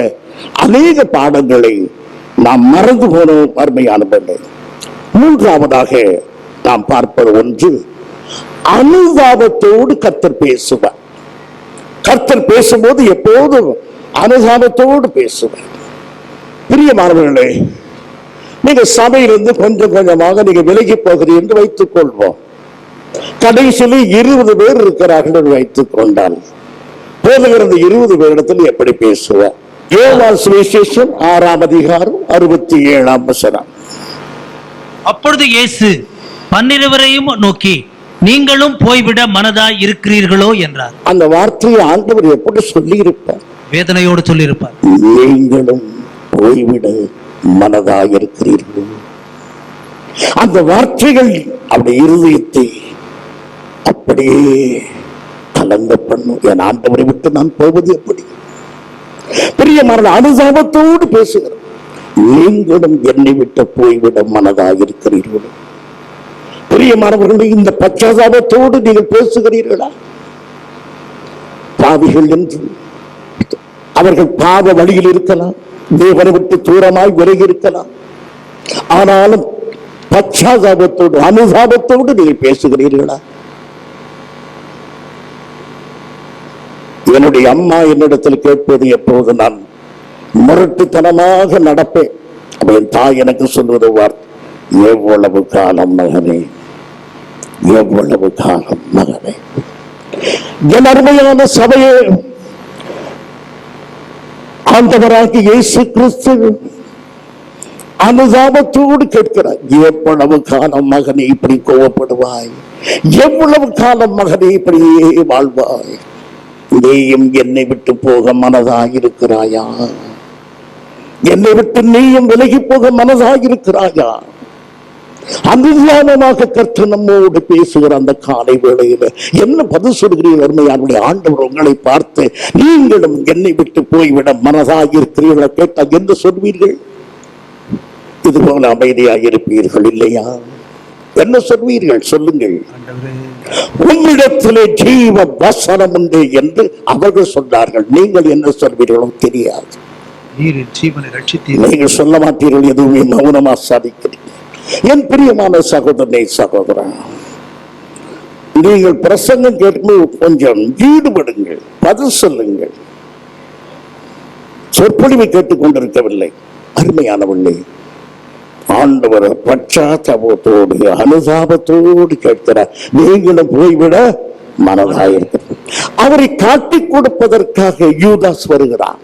S1: அநேக பாடங்களை நாம் மறந்து போனோம். அருமையானவர்களே, மூன்றாவதாக நாம் பார்ப்பது ஒன்று, அனுதாபத்தோடு கர்த்தர் பேசுவார். கர்த்தர் பேசும்போது எப்போதும் அனுதாபத்தோடு பேசுவார். பிரியமானவர்களே, நீங்க சபையிலிருந்து கொஞ்சம் கொஞ்சமாக நீங்க விலகி போகிறீர்கள் என்று வைத்துக் கொள்வோம். கடைசியில் 20 பேர் இருக்கிறார்கள் என்று வைத்துக் கொண்டால் போதுகிற 20 பேரிடத்தில் எப்படி பேசுவார்? யோவான் சுவிசேஷம் 6ஆம் அதிகாரம் 67ஆம் வசனம்.
S2: அப்பொழுது இயேசு 12 நோக்கி, நீங்களும் போய்விட மனதாய் இருக்கிறீர்களோ என்றார். அந்த
S1: வார்த்தையை ஆண்டவர் எப்படி சொல்லி இருப்பார்?
S2: வேதனையோடு சொல்லி இருப்பார்.
S1: நீங்களும் போய்விட மனதாய் இருக்கிறீர்கள். அந்த வார்த்தைகள் அவருடைய இருதயத்தை அப்படியே கலங்க பண்ணும். என் ஆண்டவரை விட்டு நான் போவது எப்படி? பிரியமான அனுதாபத்தோடு பேசுகிறேன். நீங்களும் என்னை விட்டு போய்விட மனதாக இருக்கிறீர்கள். பிரியமானவர்களே, இந்த பச்சாதாபத்தோடு நீங்கள் பேசுகிறீர்களா? பாவிகள் என்று அவர்கள் பாவ வழியில் இருக்கலாம், தேவனை விட்டு தூரமாய் விலகி இருக்கலாம். ஆனாலும் பச்சாதாபத்தோடு, அனுதாபத்தோடு நீங்கள் பேசுகிறீர்களா? என்னுடைய அம்மா என்னிடத்தில் கேட்பது எப்போது நான் முரட்டுத்தனமாக நடப்பேன். என் தாய் எனக்கு சொல்வது வார்த்தை, எவ்வளவு காலம் மகனே, எவ்வளவு காலம் மகனே. என் அருமையான சபையே, ஆண்டவராகிய இயேசு கிறிஸ்து அனுதாபத்தோடு கேட்கிறார், எவ்வளவு காலம் மகனே இப்படி கோவப்படுவாய்? எவ்வளவு காலம் மகனே இப்படியே வாழ்வாய்? நீயும் என்னை விட்டு போக மனதாயிருக்கிறாயா? என்னை விட்டு நீயும் விலகி போக மனதாயிருக்கிறாயா? அனுதாபமாக கர்த்தர் நம்மோடு பேசுகிற அந்த காலை வேளையில என்ன பதில் சொல்கிறீர்கள்? அருமையானவர்களே, ஆண்டவர் உங்களை பார்த்து நீங்களும் என்னை விட்டு போய்விட மனதாயிருக்கிறீர்களா கேட்டால் என்ன சொல்வீர்கள்? இது போல அமைதியாக இருப்பீர்கள் இல்லையா? என்ன சொல்வீர்கள்? சொல்லுங்கள். உன்னிடத்திலே ஜீவ வசனம் உண்டு என்று அவர்கள் சொன்னார்கள். நீங்கள் என்ன சொல்வீர்களோ தெரியாது. நீங்கள் சொல்ல மாட்டீர்கள், எதுவுமே மௌனமா சாதிக்கிறீர்கள். என் பிரியமான சகோதரனை, சகோதரன், நீங்கள் பிரசங்கம் கேட்கும்போது கொஞ்சம் ஈடுபடுங்கள், பதில் சொல்லுங்கள். சொற்பொழிவை கேட்டுக் கொண்டிருக்கவில்லை. அருமையானவர்களே, ஆண்டவர் பச்சாத்தாபத்தோடு அனுதாபத்தோடு கேட்கிறார், நீங்களும் போய்விட மனதாயிருக்கிறது. அவரை காட்டிக் கொடுப்பதற்காக யூதாஸ் வருகிறார்.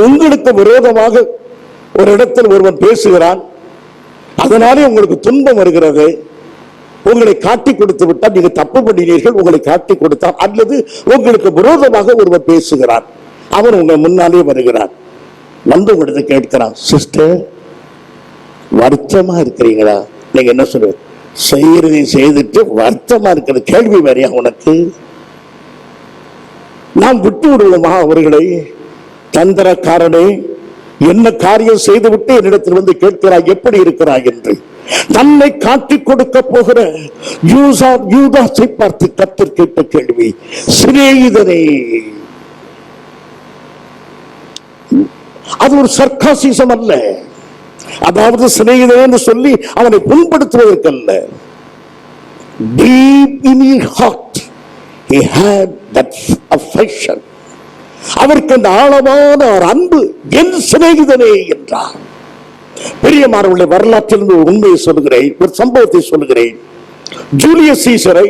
S1: உங்களுக்கு விரோதமாக ஒரு இடத்தில் ஒருவன் பேசுகிறான், அதனாலே உங்களுக்கு துன்பம் வருகிறது. உங்களை காட்டி கொடுத்து விட்டால் நீங்க தப்பு பண்ணினீர்கள். உங்களை காட்டி கொடுத்தால், அல்லது உங்களுக்கு விரோதமாக ஒருவன் பேசுகிறான், அவன் உங்க முன்னாலே வருகிறான், வந்து உங்களிடத்தை கேட்கிறான், சிஸ்டர் வருத்தமா இருக்கிறீங்களா? நீங்க என்ன சொல்லுங்க? செய்யறதை செய்துட்டு வருத்தமா இருக்கிற கேள்வி வேறையா உனக்கு? நாம் விட்டு விடுவோமா அவர்களை? தந்திரக்காரனே, என்ன காரியம் செய்துவிட்டு என்னிடத்தில் வந்து கேட்கிறாய் எப்படி இருக்கிறாய் என்று. தன்னை காட்டிக் கொடுக்க போகிற யூதாசை பார்த்து கர்த்தர் கேட்ட கேள்வி, சிநேகிதனே. அது ஒரு சர்க்காசிசம் அல்ல. அதாவது சிநேகிதனே என்று சொல்லி அவனை புண்படுத்துவதற்கல்ல. Deep in his heart he had that affection. அவருக்கு அந்த ஆழமான ஒரு அன்பு, என் சிநேகிதனே என்றார். பெரியமானவர்களே, வரலாற்றில் ஒரு உண்மையை சொல்லுகிறேன், ஒரு சம்பவத்தை சொல்லுகிறேன். ஜூலியஸ் சீசரை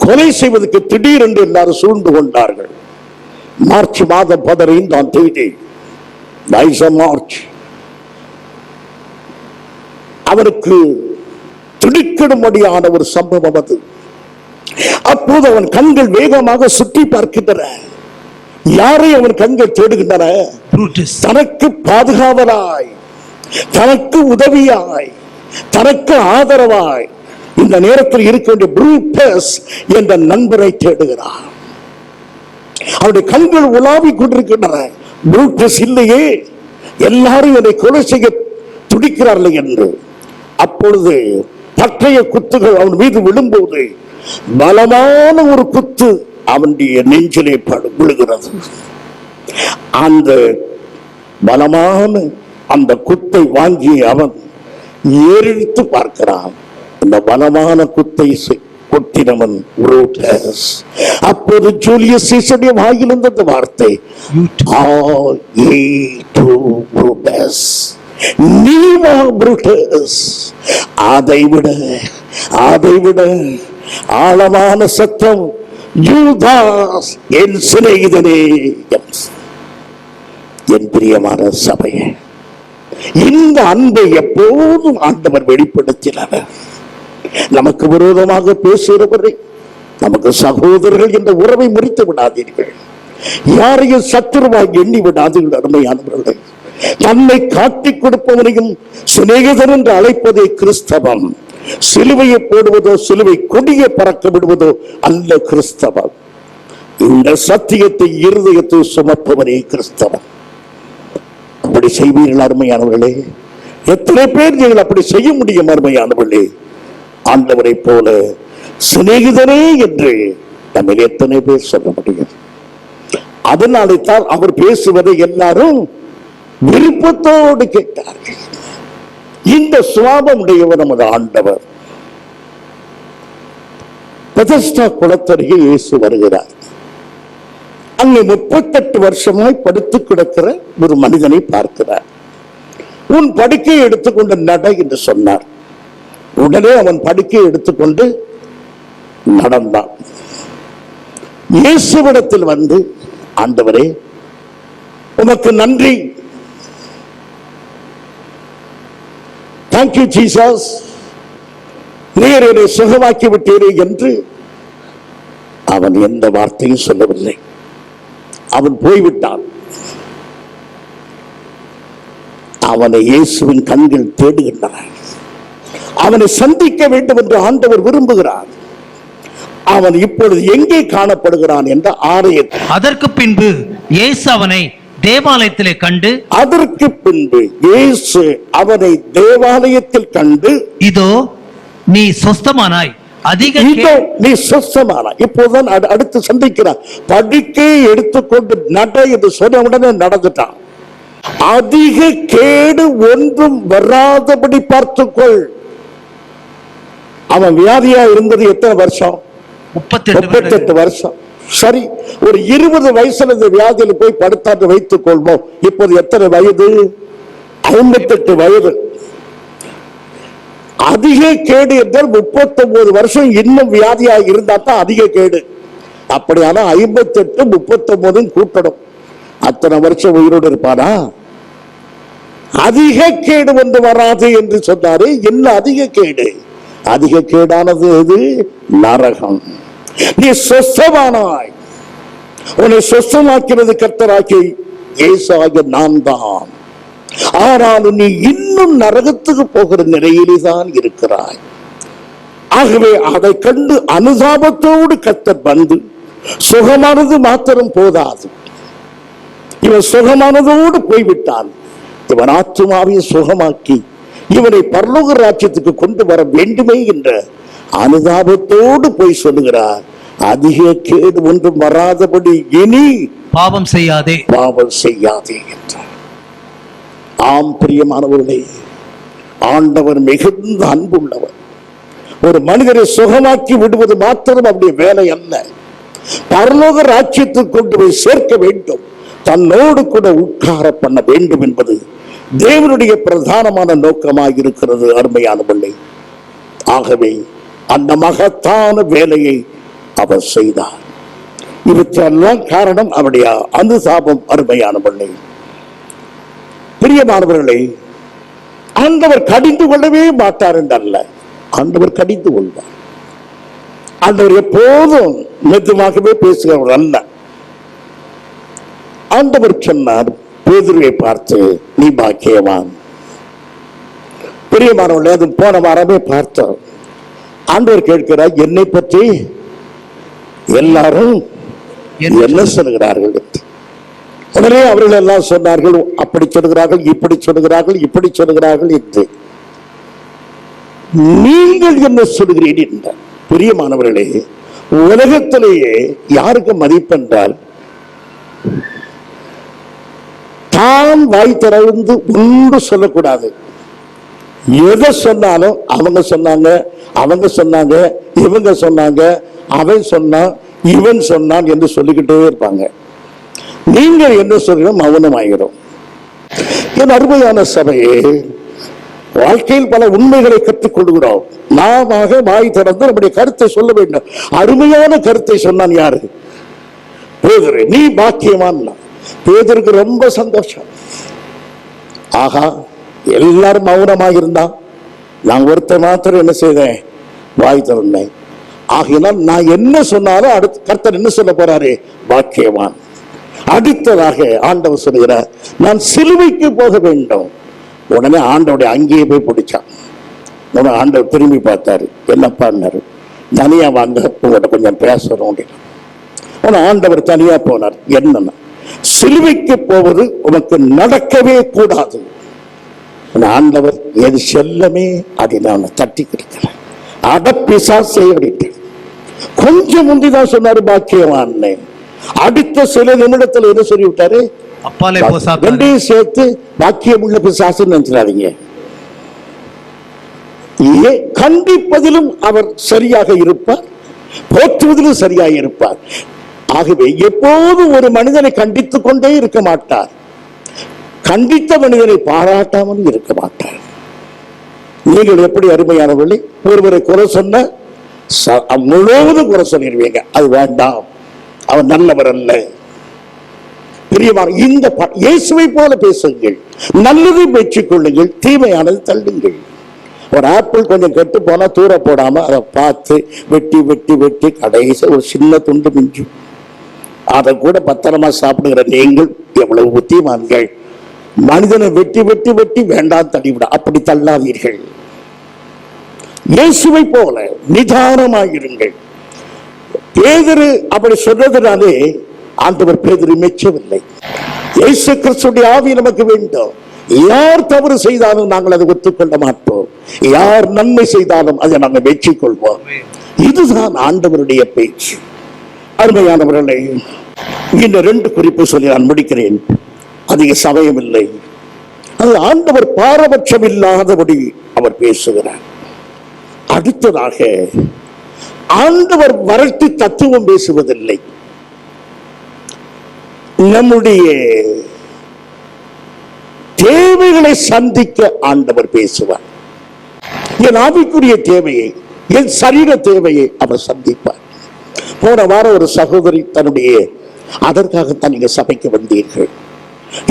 S1: கொலை செய்வதற்கு திடீரென்று எல்லாரும் சூழ்ந்து கொண்டார்கள். மார்ச் மாதம் 15ஆம் தேதி, மார்ச், அவனுக்கு திடுக்கிடும்படியான ஒரு சம்பவம் அது. அப்போது அவன் கண்கள் வேகமாக சுற்றி பார்க்கின்றன. யாரை அவன் கண்கள் தேடுகின்றன? தனக்கு பாதுகாவலாய், தனக்கு உதவியாய், தனக்கு ஆதரவாய் இந்த நேரத்தில் இருக்க வேண்டிய புரூட்டஸ் என்ற நண்பரை தேடுகிறான். அவருடைய கண்கள் உலாவிக் கொண்டிருக்கின்றன. புரூட்டஸ் இல்லையே, எல்லாரும் என்னை கொலை செய்ய துடிக்கிறார்கள் என்று. அப்பொழுது பட்டய குத்துகள் அவன் மீது விழும்போது பலமான ஒரு குத்து அவனுடைய நெஞ்சிலே விழுகிறது. அந்த பலமான அந்த குத்தை வாங்கி அவன் ஏறிட்டு பார்க்கிறான். அந்த பலமான குத்தை கொட்டினவன் புரூட்டஸ். அப்போது ஜூலியஸ் சீசருடைய வாயிலிருந்த அந்த வார்த்தை, நீவா புரூட்டஸ்? அதைவிட ஆழமான சத்தம், யூதாஸ் என் சிநேகிதனே. என் பிரியமான சபையே, இந்த அன்பை எப்போதும் ஆண்டவர் வெளிப்படுத்தினார். நமக்கு விரோதமாக பேசுகிறவரை, நமக்கு சகோதரர்கள் என்ற உறவை முறித்து விடாதீர்கள். யாரையும் சத்துருவாக எண்ணி விடாதீர்கள். அருமையானவர்களே, தன்னை காட்டிக் கொடுப்பவனையும் சிநேகிதன் என்று அழைப்பதே கிறிஸ்தவம். சிலுவையை போடுவதோ சிலுவை கொடியை பறக்க விடுவதோ அல்ல கிறிஸ்தவம். இந்த சத்தியத்தை இருதயத்தை சுமப்பவனே கிறிஸ்தவம். அப்படி செய்வீர்கள் அருமையானவர்களே? எத்தனை பேர் நீங்கள் அப்படி செய்ய முடியும் அருமையானவர்களே? ஆண்டவரை போல சிநேகிதனே என்று நம்ம எத்தனை பேர் சொல்ல முடியும்? அதனாலே தான் அவர் பேசுவதை எல்லாரும் விருப்பத்தோடு கேட்டார்கள். இந்த சுவாபம் உடையவர் நமது ஆண்டவர். பெதஸ்டா குளத்தருகே இயேசு வருகிறார். அங்கே 38 வருஷமாய் படுத்து கிடக்கிற ஒரு மனிதனை பார்க்கிறார். உன் படுக்கையை எடுத்துக்கொண்டு நட என்று சொன்னார். உடனே அவன் படுக்கையை எடுத்துக்கொண்டு நடந்தான். இயேசுவிடத்தில் வந்து, ஆண்டவரே உமக்கு நன்றி, தேங்க்யூ ஜீசஸ், நீர் என்னை சுகமாக்கி விட்டீரே என்று அவன் எந்த வார்த்தையும் சொல்லவில்லை. அவன் போய்விட்டான். அவனை இயேசுவின் கண்கள் தேடுகின்றன. அவனை சந்திக்க வேண்டும் என்று ஆண்டவர் விரும்புகிறார். அவன் இப்பொழுது எங்கே காணப்படுகிறான் என்ற ஆலயத்தில்.
S2: அதற்கு பின்பு இயேசு அவனை தேவாலயத்திலே கண்டு,
S1: அதற்கு பின்பு இயேசு அவனை தேவாலயத்தில் கண்டு,
S2: இதோ நீ சொஸ்தமானாய்,
S1: நீ சொஸ்தமானாய். இப்போதுதான் அடுத்து சந்திக்கிறான். படுக்கையை எடுத்துக்கொண்டு நட என்று சொன்ன உடனே நடந்துட்டான். அதிக கேடு ஒன்றும் வராதபடி பார்த்துக்கொள். அவன் வியாதியா இருந்தது எத்தனை வருஷம்? 38 வருஷம். சரி, ஒரு 20 வயசுல இந்த வியாதியில் போய் படுத்தாட்டு வைத்துக் கொள்வோம். இப்போது எத்தனை வயது? 58 வயது. அதிக கேடு என்றால் 39 வருஷம் இன்னும் வியாதியாக இருந்தா தான் அதிக கேடு. அப்படியான 58 39 கூட்டணும். அத்தனை வருஷம் உயிரோடு இருப்பானா? அதிக கேடு ஒன்று வராது என்று சொன்னாரு. என்ன அதிக கேடு? அதிக கேடானது எது? நரகம். நீ சொஸ்தமானாய். உன்னை சொஸ்தமாக்கிறது கர்த்தராகிய இயேசுவாகிய நான் தான். ஆனாலும் நீ இன்னும் நரகத்துக்கு போகிற நிலையிலே தான் இருக்கிறாய். ஆகவே அதை கண்டு அனுதாபத்தோடு கர்த்தர் வந்து சுகமானது மாத்திரம் போதாது, இவன் சுகமானதோடு போய்விட்டான், இவன் ஆத்துமாவை சுகமாக்கி இவனை பரலோக ராஜ்யத்துக்கு கொண்டு வர வேண்டுமே என்ற அனுதாபத்தோடு போய் சொல்லுகிறார். அதிக கேடு ஒன்றும் வராதபடி இனி
S2: பாவம் செய்யாதே
S1: என்றார். ஆம் பிரியமானவர்களே, ஆண்டவர் மிகுந்த அன்புள்ளவர். ஒரு மனிதரை சுகமாக்கி விடுவது மாத்திரம் அவருடைய வேலை அல்ல, பரலோக ராஜ்யத்துக்கு கொண்டு போய் சேர்க்க வேண்டும், தன்னோடு கூட உட்கார பண்ண வேண்டும் என்பது தேவனுடைய பிரதானமான நோக்கமாக இருக்கிறது. அருமையானவர்களே, ஆகவே அந்த மகத்தான வேலையை அவர் செய்தார். இவற்றெல்லாம் காரணம் அவருடைய அனுதாபம். அருமையானவர்களே, பிரியமானவர்களே, ஆண்டவர் கடிந்து கொள்ளவே மாட்டார் என்றல்ல, ஆண்டவர் கடிந்து கொள்வார். ஆண்டவர் எப்போதும் மெதுவாகவே பேசுகிறவர் அல்ல. ஆண்டவர் சொன்னார், பேதுருவை பார்த்து நீ பாக்கியவான். பிரியமானவர்களே, அது போன வாரமே பார்த்தோம். ஆண்டவர் கேட்கிறார், என்னை பற்றி எல்லாரும் என்ன சொல்கிறார்கள் என்று. உடனே அவர்கள் எல்லாம் சொன்னார்கள், அப்படி சொல்கிறார்கள், இப்படி சொல்கிறார்கள், இப்படி சொல்கிறார்கள் என்று. நீங்கள் என்ன சொல்கிறீர்கள் என்றார். பிரியமானவர்களே, உலகத்திலேயே யாருக்கு மதிப்பென்றால் தான் வாய் திறந்து ஒன்று சொல்லக்கூடாது. எதை சொன்னாலும் அவங்க சொன்னாங்க, அவங்க சொன்னாங்க, இவங்க சொன்னாங்க, அவன் சொன்னான், இவன் சொன்னான் என்று சொல்லிக்கிட்டே இருப்பாங்க. நீங்கள் என்ன சொல்கிறோம், மௌனமாகிறோம். என் அருமையான சபையே, வாழ்க்கையில் பல உண்மைகளை கற்றுக் கொள்கிறோம். நாம வாய் திறந்து நம்முடைய கருத்தை சொல்ல வேண்டும். அருமையான கருத்தை சொன்னான் யாரு? பேதுரு. நீ பாக்கியவான். பேதுருக்கு ரொம்ப சந்தோஷம். ஆகா, எல்லாரும் மௌனமாக இருந்தான், நான் ஒருத்தர் மாத்திரம் என்ன செய்தேன், வாய் திறந்தேன். ஆகினால் நான் என்ன சொன்னாலும் அடுத்து கர்த்தர் என்ன சொல்ல போறாரு, பாக்கியவான். அடுத்ததாக ஆண்டவர் சொல்கிறார், நான் சிலுவைக்கு போக வேண்டும். உடனே ஆண்டவருடைய அங்கேயே போய் பிடிச்சான். உடனே ஆண்டவர் திரும்பி பார்த்தாரு, என்னப்பான்னாரு, தனியா வாங்க, உங்கள்கிட்ட கொஞ்சம் பேசணும் அப்படின்னு. உடனே ஆண்டவர் தனியா போனார். என்னன்னா, சிலுவைக்கு போவது உனக்கு நடக்கவே கூடாது. ஆண்டவர் எது செல்லமே அதை நான் தட்டி கொடுக்கிறேன், அடப்பிசாசே அப்படின்ட்டு கொஞ்சம் முந்திதான் சொன்னாரு பாக்கியவான். அடுத்த சில நிமிடத்தில் என்ன சொல்லிவிட்டாரு, ரெண்டையும் சேர்த்து பாக்கியம் உள்ள பிசாசு நினைச்சிடாதீங்க. கண்டிப்பதிலும் அவர் சரியாக இருப்பார், போற்றுவதிலும் சரியாக இருப்பார். ஆகவே எப்போதும் ஒரு மனிதனை கண்டித்துக் கொண்டே இருக்க மாட்டார், கண்டித்த மனிதனை பாராட்டாமல் இருக்க மாட்டார். நீங்கள் எப்படி அருமையானவர்களே, ஒருவரை குறை சொன்ன முழுவதும் குறை சொல்லிடுவீங்க, அது வேண்டாம், அவர் நல்லவர் அல்ல. பிரியமான இந்த இயேசுவை போல பேசுங்கள், நல்லதை பெற்றுக் கொள்ளுங்கள், தீமையானது தள்ளுங்கள். ஒரு ஆப்பிள் கொஞ்சம் கெட்டு போனா தூர போடாம அதை பார்த்து வெட்டி வெட்டி வெட்டி கடைசி ஒரு சின்ன துண்டு மிஞ்சும். அதை கூட பத்திரமா சாப்பிடுகிற நீங்கள் எவ்வளவு புத்திமான்கள். மனிதனை வெட்டி வெட்டி வெட்டி வேண்டாம் தள்ளிவிட, அப்படி தள்ளாதீர்கள். இயேசுவை போல நிதானமாயிருங்கள். பேதுரு அப்படி சொன்னதுனாலே ஆண்டவர் பேதுரு மெச்சவில்லை. இயேசு கிறிஸ்துவின் ஆவி நமக்கு வேண்டும். யார் தவறு செய்தாலும் நாங்கள் அதை ஒத்துக்கொள்ள மாட்டோம், யார் நன்மை செய்தாலும் அதை நாங்கள் வெற்றிக் கொள்வோம். இதுதான் ஆண்டவருடைய பேச்சு. அருமையானவர்களே, இந்த 2 குறிப்பு சொல்லி நான் முடிக்கிறேன், அதிக சமயம் இல்லை. அது ஆண்டவர் பாரபட்சம் இல்லாதபடி அவர் பேசுகிறார். அடுத்ததாக ஆண்டவர் வறட்டு தத்துவம் பேசுவதில்லை. நம்முடைய தேவைகளை சந்திக்க ஆண்டவர் பேசுவார். என் ஆவிக்குரிய தேவையை, என் சரீர தேவையை அவர் சந்திப்பார். போன வாரம் ஒரு சகோதரி தன்னுடைய, அதற்காகத்தான் நீங்க சபைக்கு வந்தீர்கள்.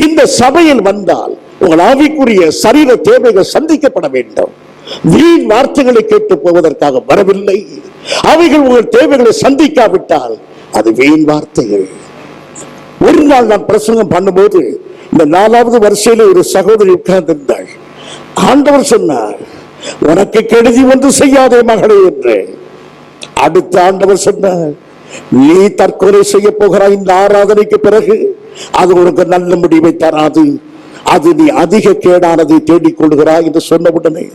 S1: இந்த சபையில் வந்தால் உங்கள் ஆவிக்குரிய சரீர தேவைகள் சந்திக்கப்பட வேண்டும். வீண் வார்த்தைகளை கேட்டு போவதற்காக வரவில்லை. அவைகள் உங்கள் தேவைகளை சந்திக்காவிட்டால் அது வீண் வார்த்தைகள். ஒரு நாள் நான் பிரசங்கம் பண்ணும்போது இந்த 4வது வரிசையில ஒரு சகோதரி உட்கார்ந்திருந்தாள். ஆண்டவர் சொன்னார், உனக்கு கெடுதி ஒன்று செய்யாதே மகளே என்று. அடுத்த ஆண்டவர் சொன்னார், நீ தற்கொலை செய்ய போகிறாய் இந்த ஆராதனைக்கு பிறகு, அது உனக்கு நல்ல முடிவை தராது, அது நீ அதிக கேடானதை தேடிக்கொள்கிறாய் என்று சொன்னவுடனே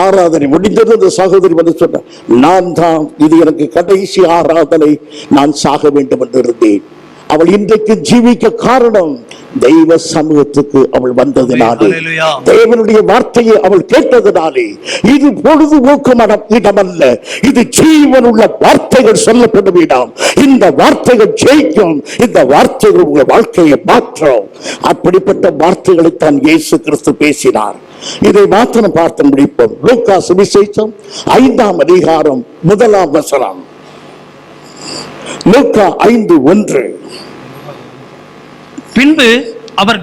S1: ஆராதனை முடிந்தது. அந்த சகோதரி வந்து சொன்னார், நான் தான் இது எனக்கு கடைசி ஆராதனை, நான் சாக வேண்டும் என்று இருந்தேன். அவள் இன்றைக்கு ஜீவிக்க காரணம் தெய்வ சமூகத்துக்கு அவள் வந்ததினாலே, தேவனுடைய வார்த்தையை அவள் கேட்டதினாலே. இது பொழுதுபோக்கு இடமல்ல, இது ஜீவனுள்ள வார்த்தைகள் சொல்லப்படும் இடம். இந்த வார்த்தைகள் ஜெயிக்கும், இந்த வார்த்தைகள் உங்கள் வாழ்க்கையை மாற்றும். அப்படிப்பட்ட வார்த்தைகளை தான் இயேசு கிறிஸ்து பேசினார். இதை மாத்திரம் பார்த்து முடிப்போம். லூக்கா சுவிசேஷம் 5ஆம் அதிகாரம் 1ஆம் வசனம். லூக்கா 5:1.
S2: பின்பு அவர்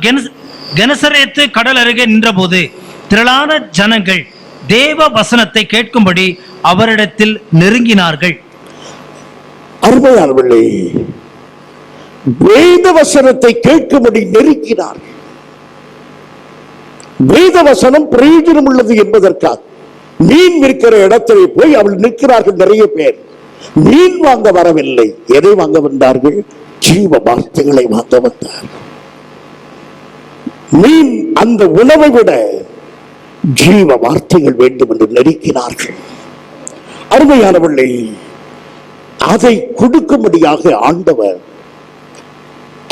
S2: கெனசரேத்து கடல் அருகே நின்றபோது திரளான ஜனங்கள் தேவ வசனத்தை கேட்கும்படி அவரிடத்தில் நெருங்கினார்கள்.
S1: அருமையானவர்களே, வேத வசனத்தை கேட்கும்படி நெருங்கினார்கள். வேத வசனம் பிரயோஜனம் உள்ளது என்பதற்காக மீன் விற்கிற இடத்திலே போய் அவள் நிற்கிறார்கள். நிறைய பேர் மீன் வாங்க வரவில்லை. எதை வாங்க வந்தார்கள்? ஜீவ வார்த்தைகளை வாங்க வந்தார்கள். மீன் அந்த உணவை விட ஜீவ வார்த்தைகள் வேண்டும் என்று நெருக்கினார்கள். அருமையானவர்களே, அதை கொடுக்கும்படியாக ஆண்டவர்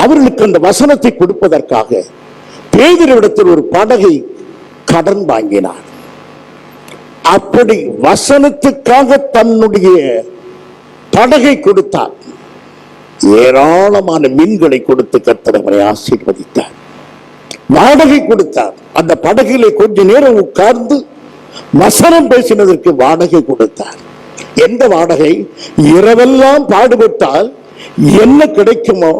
S1: அவர்களுக்கு அந்த வசனத்தை கொடுப்பதற்காக பேதுருவிடத்தில் ஒரு படகை கடன் வாங்கினார். அப்படி வசனத்துக்காக தன்னுடைய படகை கொடுத்தார். ஏராளமான மீன்களை கொடுத்து கர்த்தர் அவரை ஆசீர்வதித்தார். வாடகை கொடுத்தார். அந்த படகிலே கொஞ்ச நேரம் உட்கார்ந்து வசனம் பேசினதற்கு வாடகை கொடுத்தார். எந்த வாடகை? இரவெல்லாம் பாடுபட்டால் என்ன கிடைக்குமோ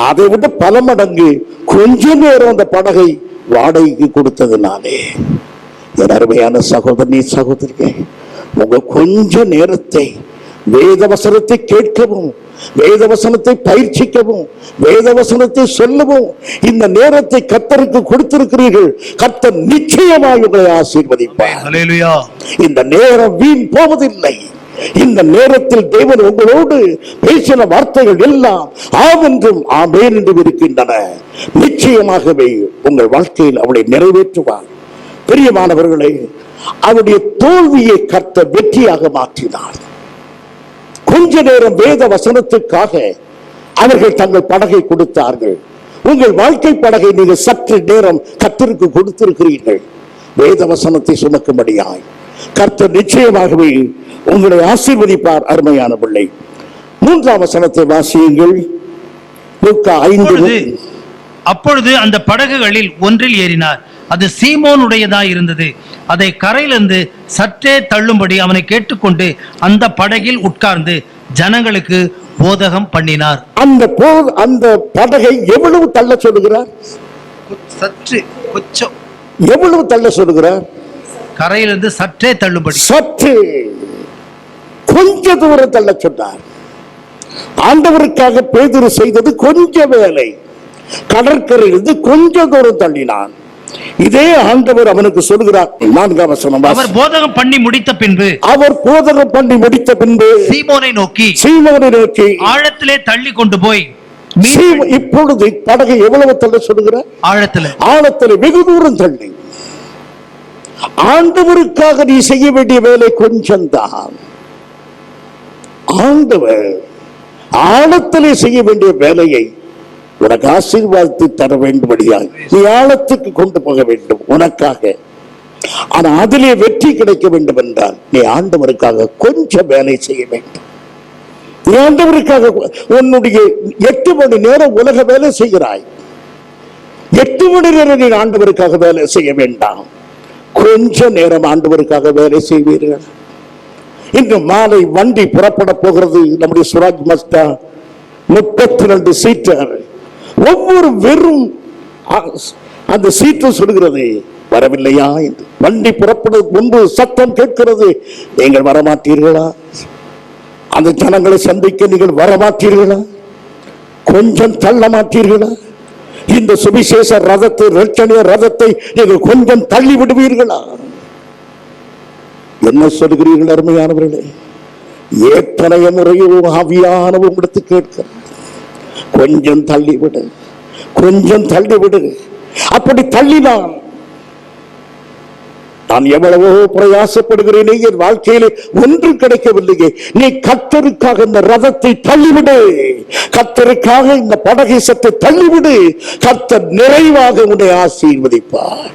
S1: அதை விட பல மடங்கு கொஞ்ச நேரம் அந்த படகை வாடகைக்கு கொடுத்ததுனாலே. என் அருமையான சகோதரி சகோதரியே, உங்க கொஞ்ச நேரத்தை வேதவசனத்தை கேட்கவும், வேதவசனத்தை பயிற்சிக்கவும், வேதவசனத்தை சொல்லவும் இந்த நேரத்தை கர்த்தருக்கு கொடுத்திருக்கிறீர்கள். கர்த்தர் நிச்சயமாக உங்களை ஆசீர்வதிப்பார்.
S2: ஹல்லேலூயா.
S1: இந்த நேரம் வீண் போவதில்லை. இந்த நேரத்தில் தேவன் உங்களோடு பேசின வார்த்தைகள் எல்லாம் ஆவென்றும் ஆமென் என்றும் இருக்கின்றன. நிச்சயமாகவே உங்கள் வாழ்க்கையில் அவளை நிறைவேற்றுவார். பிரியமானவர்களே, அவருடைய தோல்வியை கர்த்தர் வெற்றியாக மாற்றினார். கொஞ்ச நேரம் வேத வசனத்துக்காக அவர்கள் தங்கள் படகை கொடுத்தார்கள். உங்கள் வாழ்க்கை படகை நீங்கள் சற்று நேரம் கர்த்தருக்கு கொடுத்திருக்கிறீர்கள். வேத வசனத்தை சுமக்கும்படியாய் கர்த்தர் நிச்சயமாகவே உங்களை ஆசீர்வதிப்பார். அருமையான பிள்ளை, 3ஆம் வசனத்தை வாசியுங்கள். லூக்கா 5.
S2: அப்பொழுது அந்த படகுகளில் ஒன்றில் ஏறினார். அது சீமோனுடையதாய் இருந்தது. அதை கரையிலிருந்து சற்றே தள்ளும்படி அவனை கேட்டுக்கொண்டு அந்த படகில் உட்கார்ந்து ஜனங்களுக்கு போதகம் பண்ணினார்.
S1: அந்த படகை எவ்வளவு தள்ள சொல்லுகிறார்?
S2: சற்று கொஞ்சம்.
S1: எவ்வளவு தள்ள சொல்லுகிறார்?
S2: கரையிலிருந்து சற்றே தள்ளும்படி.
S1: சற்று கொஞ்ச தூரம் தள்ள சொன்னார். ஆண்டவருக்காக பேதுரு செய்தது கொஞ்ச வேலை. கடற்கரையிலிருந்து கொஞ்ச தூரம் தள்ளினான். இதே ஆண்டவர் அவனுக்கு சொல்கிறார். 4ஆம் வசனம்.
S2: அவர் போதகம் பண்ணி முடித்த பின்பு சீமோனை நோக்கி ஆழத்திலே தள்ளி கொண்டு போய்.
S1: இப்பொழுது படகை எவ்வளவு தள்ள சொல்லுகிறார்? ஆழத்திலே வெகு தூரம் தள்ளி. ஆண்டவருக்காக நீ செய்ய வேண்டிய வேலை கொஞ்சம்தான். ஆண்டவர் ஆழத்திலே செய்ய வேண்டிய வேலையை உனக்கு ஆசீர்வாதத்தை தர வேண்டும்படியாய் நீ ஆழத்துக்கு கொண்டு போக வேண்டும் உனக்காக. ஆனா அதிலே வெற்றி கிடைக்க வேண்டும் என்றால் நீ ஆண்டவருக்காக கொஞ்சம் வேலை செய்ய வேண்டும். நீ ஆண்டவருக்காக உன்னுடைய 8 மணி நேரம் உலக வேலை செய்கிறாய். 8 மணி நேரம் நீ ஆண்டவருக்காக வேலை செய்ய வேண்டாம். கொஞ்ச நேரம் ஆண்டவருக்காக வேலை செய்வீர்கள். இன்று மாலை வண்டி புறப்பட போகிறது. நம்முடைய சுராஜ் மஸ்தா 32 சீட்டர். ஒவ்வொரு வெறும் அந்த சீட்டு சொல்கிறது வரவில்லையா என்று. வண்டி புறப்படுவதற்கு முன்பு சத்தம் கேட்கிறது, நீங்கள் வரமாட்டீர்களா? அந்த ஜனங்களை சந்திக்க நீங்கள் வரமாட்டீர்களா? கொஞ்சம் தள்ள மாட்டீர்களா? இந்த சுவிசேஷ ரதத்தை, ரட்சணிய ரதத்தை நீங்கள் கொஞ்சம் தள்ளி விடுவீர்களா? என்ன சொல்கிறீர்கள் அருமையானவர்களே? எத்தனைய முறையோ ஆவியானவர் உங்களுக்கு கேட்க, கொஞ்சம் தள்ளிவிடு, கொஞ்சம் தள்ளிவிடு. அப்படி தள்ளினால் நான் எவ்வளவோ பிரயாசப்படுகிறேனே, என் வாழ்க்கையிலே ஒன்று கிடைக்கவில்லையே. நீ கர்த்தருக்காக இந்த ரதத்தை தள்ளிவிடு, கர்த்தருக்காக இந்த படகை சற்று தள்ளிவிடு. கர்த்தர் நிறைவாக உன்னை ஆசீர்வதிப்பார்.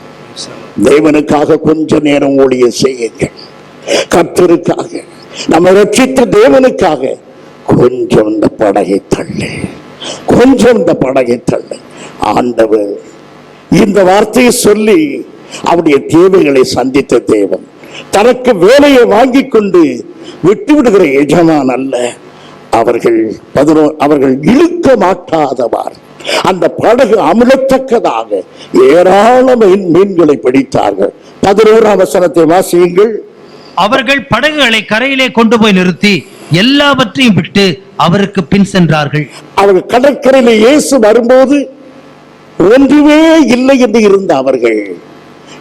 S1: தேவனுக்காக கொஞ்ச நேரம் ஊழியம் செய்யுங்கள். கர்த்தருக்காக, நம்ம ரட்சித்த தேவனுக்காக கொஞ்சம் இந்த படகை தள்ளு, கொஞ்சம் இந்த படகை தள்ளு. ஆண்டவர் இந்த வார்த்தையை சொல்லி அவருடைய தேவைகளை சந்தித்த தேவன். தனக்கு வேலையை வாங்கி கொண்டு விட்டுவிடுகிற எஜமான் அல்ல. அவர்கள் இழுக்க மாட்டாதவார் அந்த படகு அமிழத்தக்கதாக ஏராளமான மீன்களை பிடித்தார்கள். 11ஆம் வசனத்தை வாசியுங்கள்.
S2: அவர்கள் படகுகளை கரையிலே கொண்டு போய் நிறுத்தி எல்லாவற்றையும் விட்டு அவருக்கு பின் சென்றார்கள்.
S1: அவர்கள் கடற்கரையிலே இயேசு வரும்போது ஒன்றுமே இல்லை என்று இருந்த அவர்கள்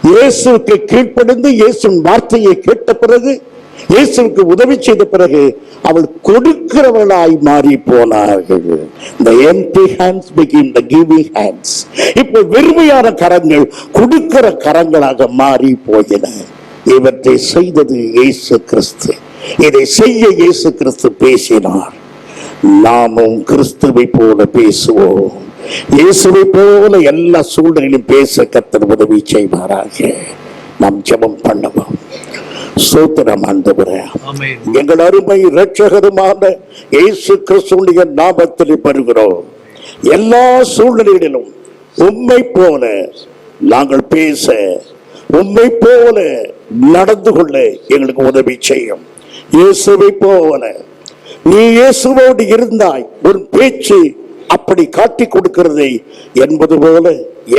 S1: இயேசுக்கு கீழ்ப்படிந்து இயேசுவின் வார்த்தையை கேட்ட பிறகு, இயேசுக்கு உதவி செய்த பிறகு அவள் கொடுக்கிறவளாய் மாறி போனார்கள். The empty hands became the giving hands. இப்போ வெறுமையான கரங்கள் கொடுக்கிற கரங்களாக மாறி போயின. இவற்றை செய்தது இயேசு கிறிஸ்து. இதை செய்ய இயேசு கிறிஸ்து பேசினார். நாமும் கிறிஸ்துவை போல பேசுவோம். இயேசுவை போல எல்லா சூழ்நிலையிலும் பேச கர்த்தர் உதவி செய்வாராக. நாம் ஜெபம் பண்ணுவோம். ஸ்தோத்திரம் ஆண்டவரே, எங்கள் அருமை இரட்சகருமான இயேசு கிறிஸ்துவின் நாமத்தில் பெறுகிறோம். எல்லா சூழ்நிலைகளிலும் உம்மை போல நாங்கள் பேச, உம்மை போல நடந்து கொள்ள எங்களுக்கு உதவி செய்யும். இயேசுவை போல, நீ இயேசுவோடு இருந்தாய், உன் பேச்சு அப்படி காட்டி கொடுக்கிறது என்பது போல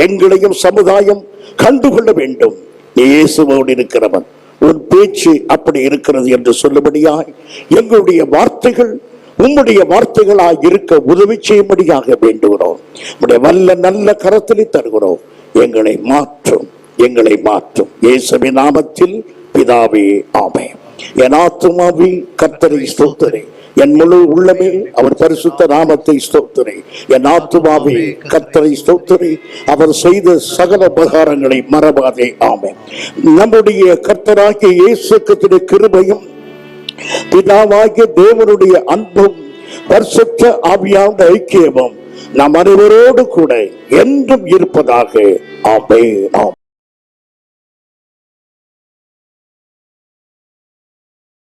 S1: எங்களையும் சமுதாயம் கண்டுகொள்ள வேண்டும். நீ இயேசுவோடு இருக்கிறவன், உன் பேச்சு அப்படி இருக்கிறது என்று சொல்லும்படியாய் எங்களுடைய வார்த்தைகள் உம்முடைய வார்த்தைகளாய் இருக்க உதவி செய்யும்படியாக வேண்டுகிறோம். உம்முடைய வல்ல நல்ல கரத்திலே தருகிறோம். எங்களை மாற்றும், எங்களை மாற்றும். இயேசுவின் நாமத்தில் பிதாவே, ஆமென். என் ஆத்துமாவே கர்த்தரை ஸ்தோத்திரி, என் முழு உள்ளமே அவர் பரிசுத்த நாமத்தை ஸ்தோத்திரி. என் ஆத்துமாவே கர்த்தரை ஸ்தோத்திரி, அவர் செய்த சகல உபகாரங்களை மறவாதே. ஆமென். நம்முடைய கர்த்தராகிய இயேசு கிறிஸ்துவின் கிருபையும் பிதாவாகிய தேவனுடைய அன்பும் பரிசுத்த ஆவியானவருடைய ஐக்கியமும் நம் அனைவரோடு கூட என்றும் இருப்பதாக. ஆமென்.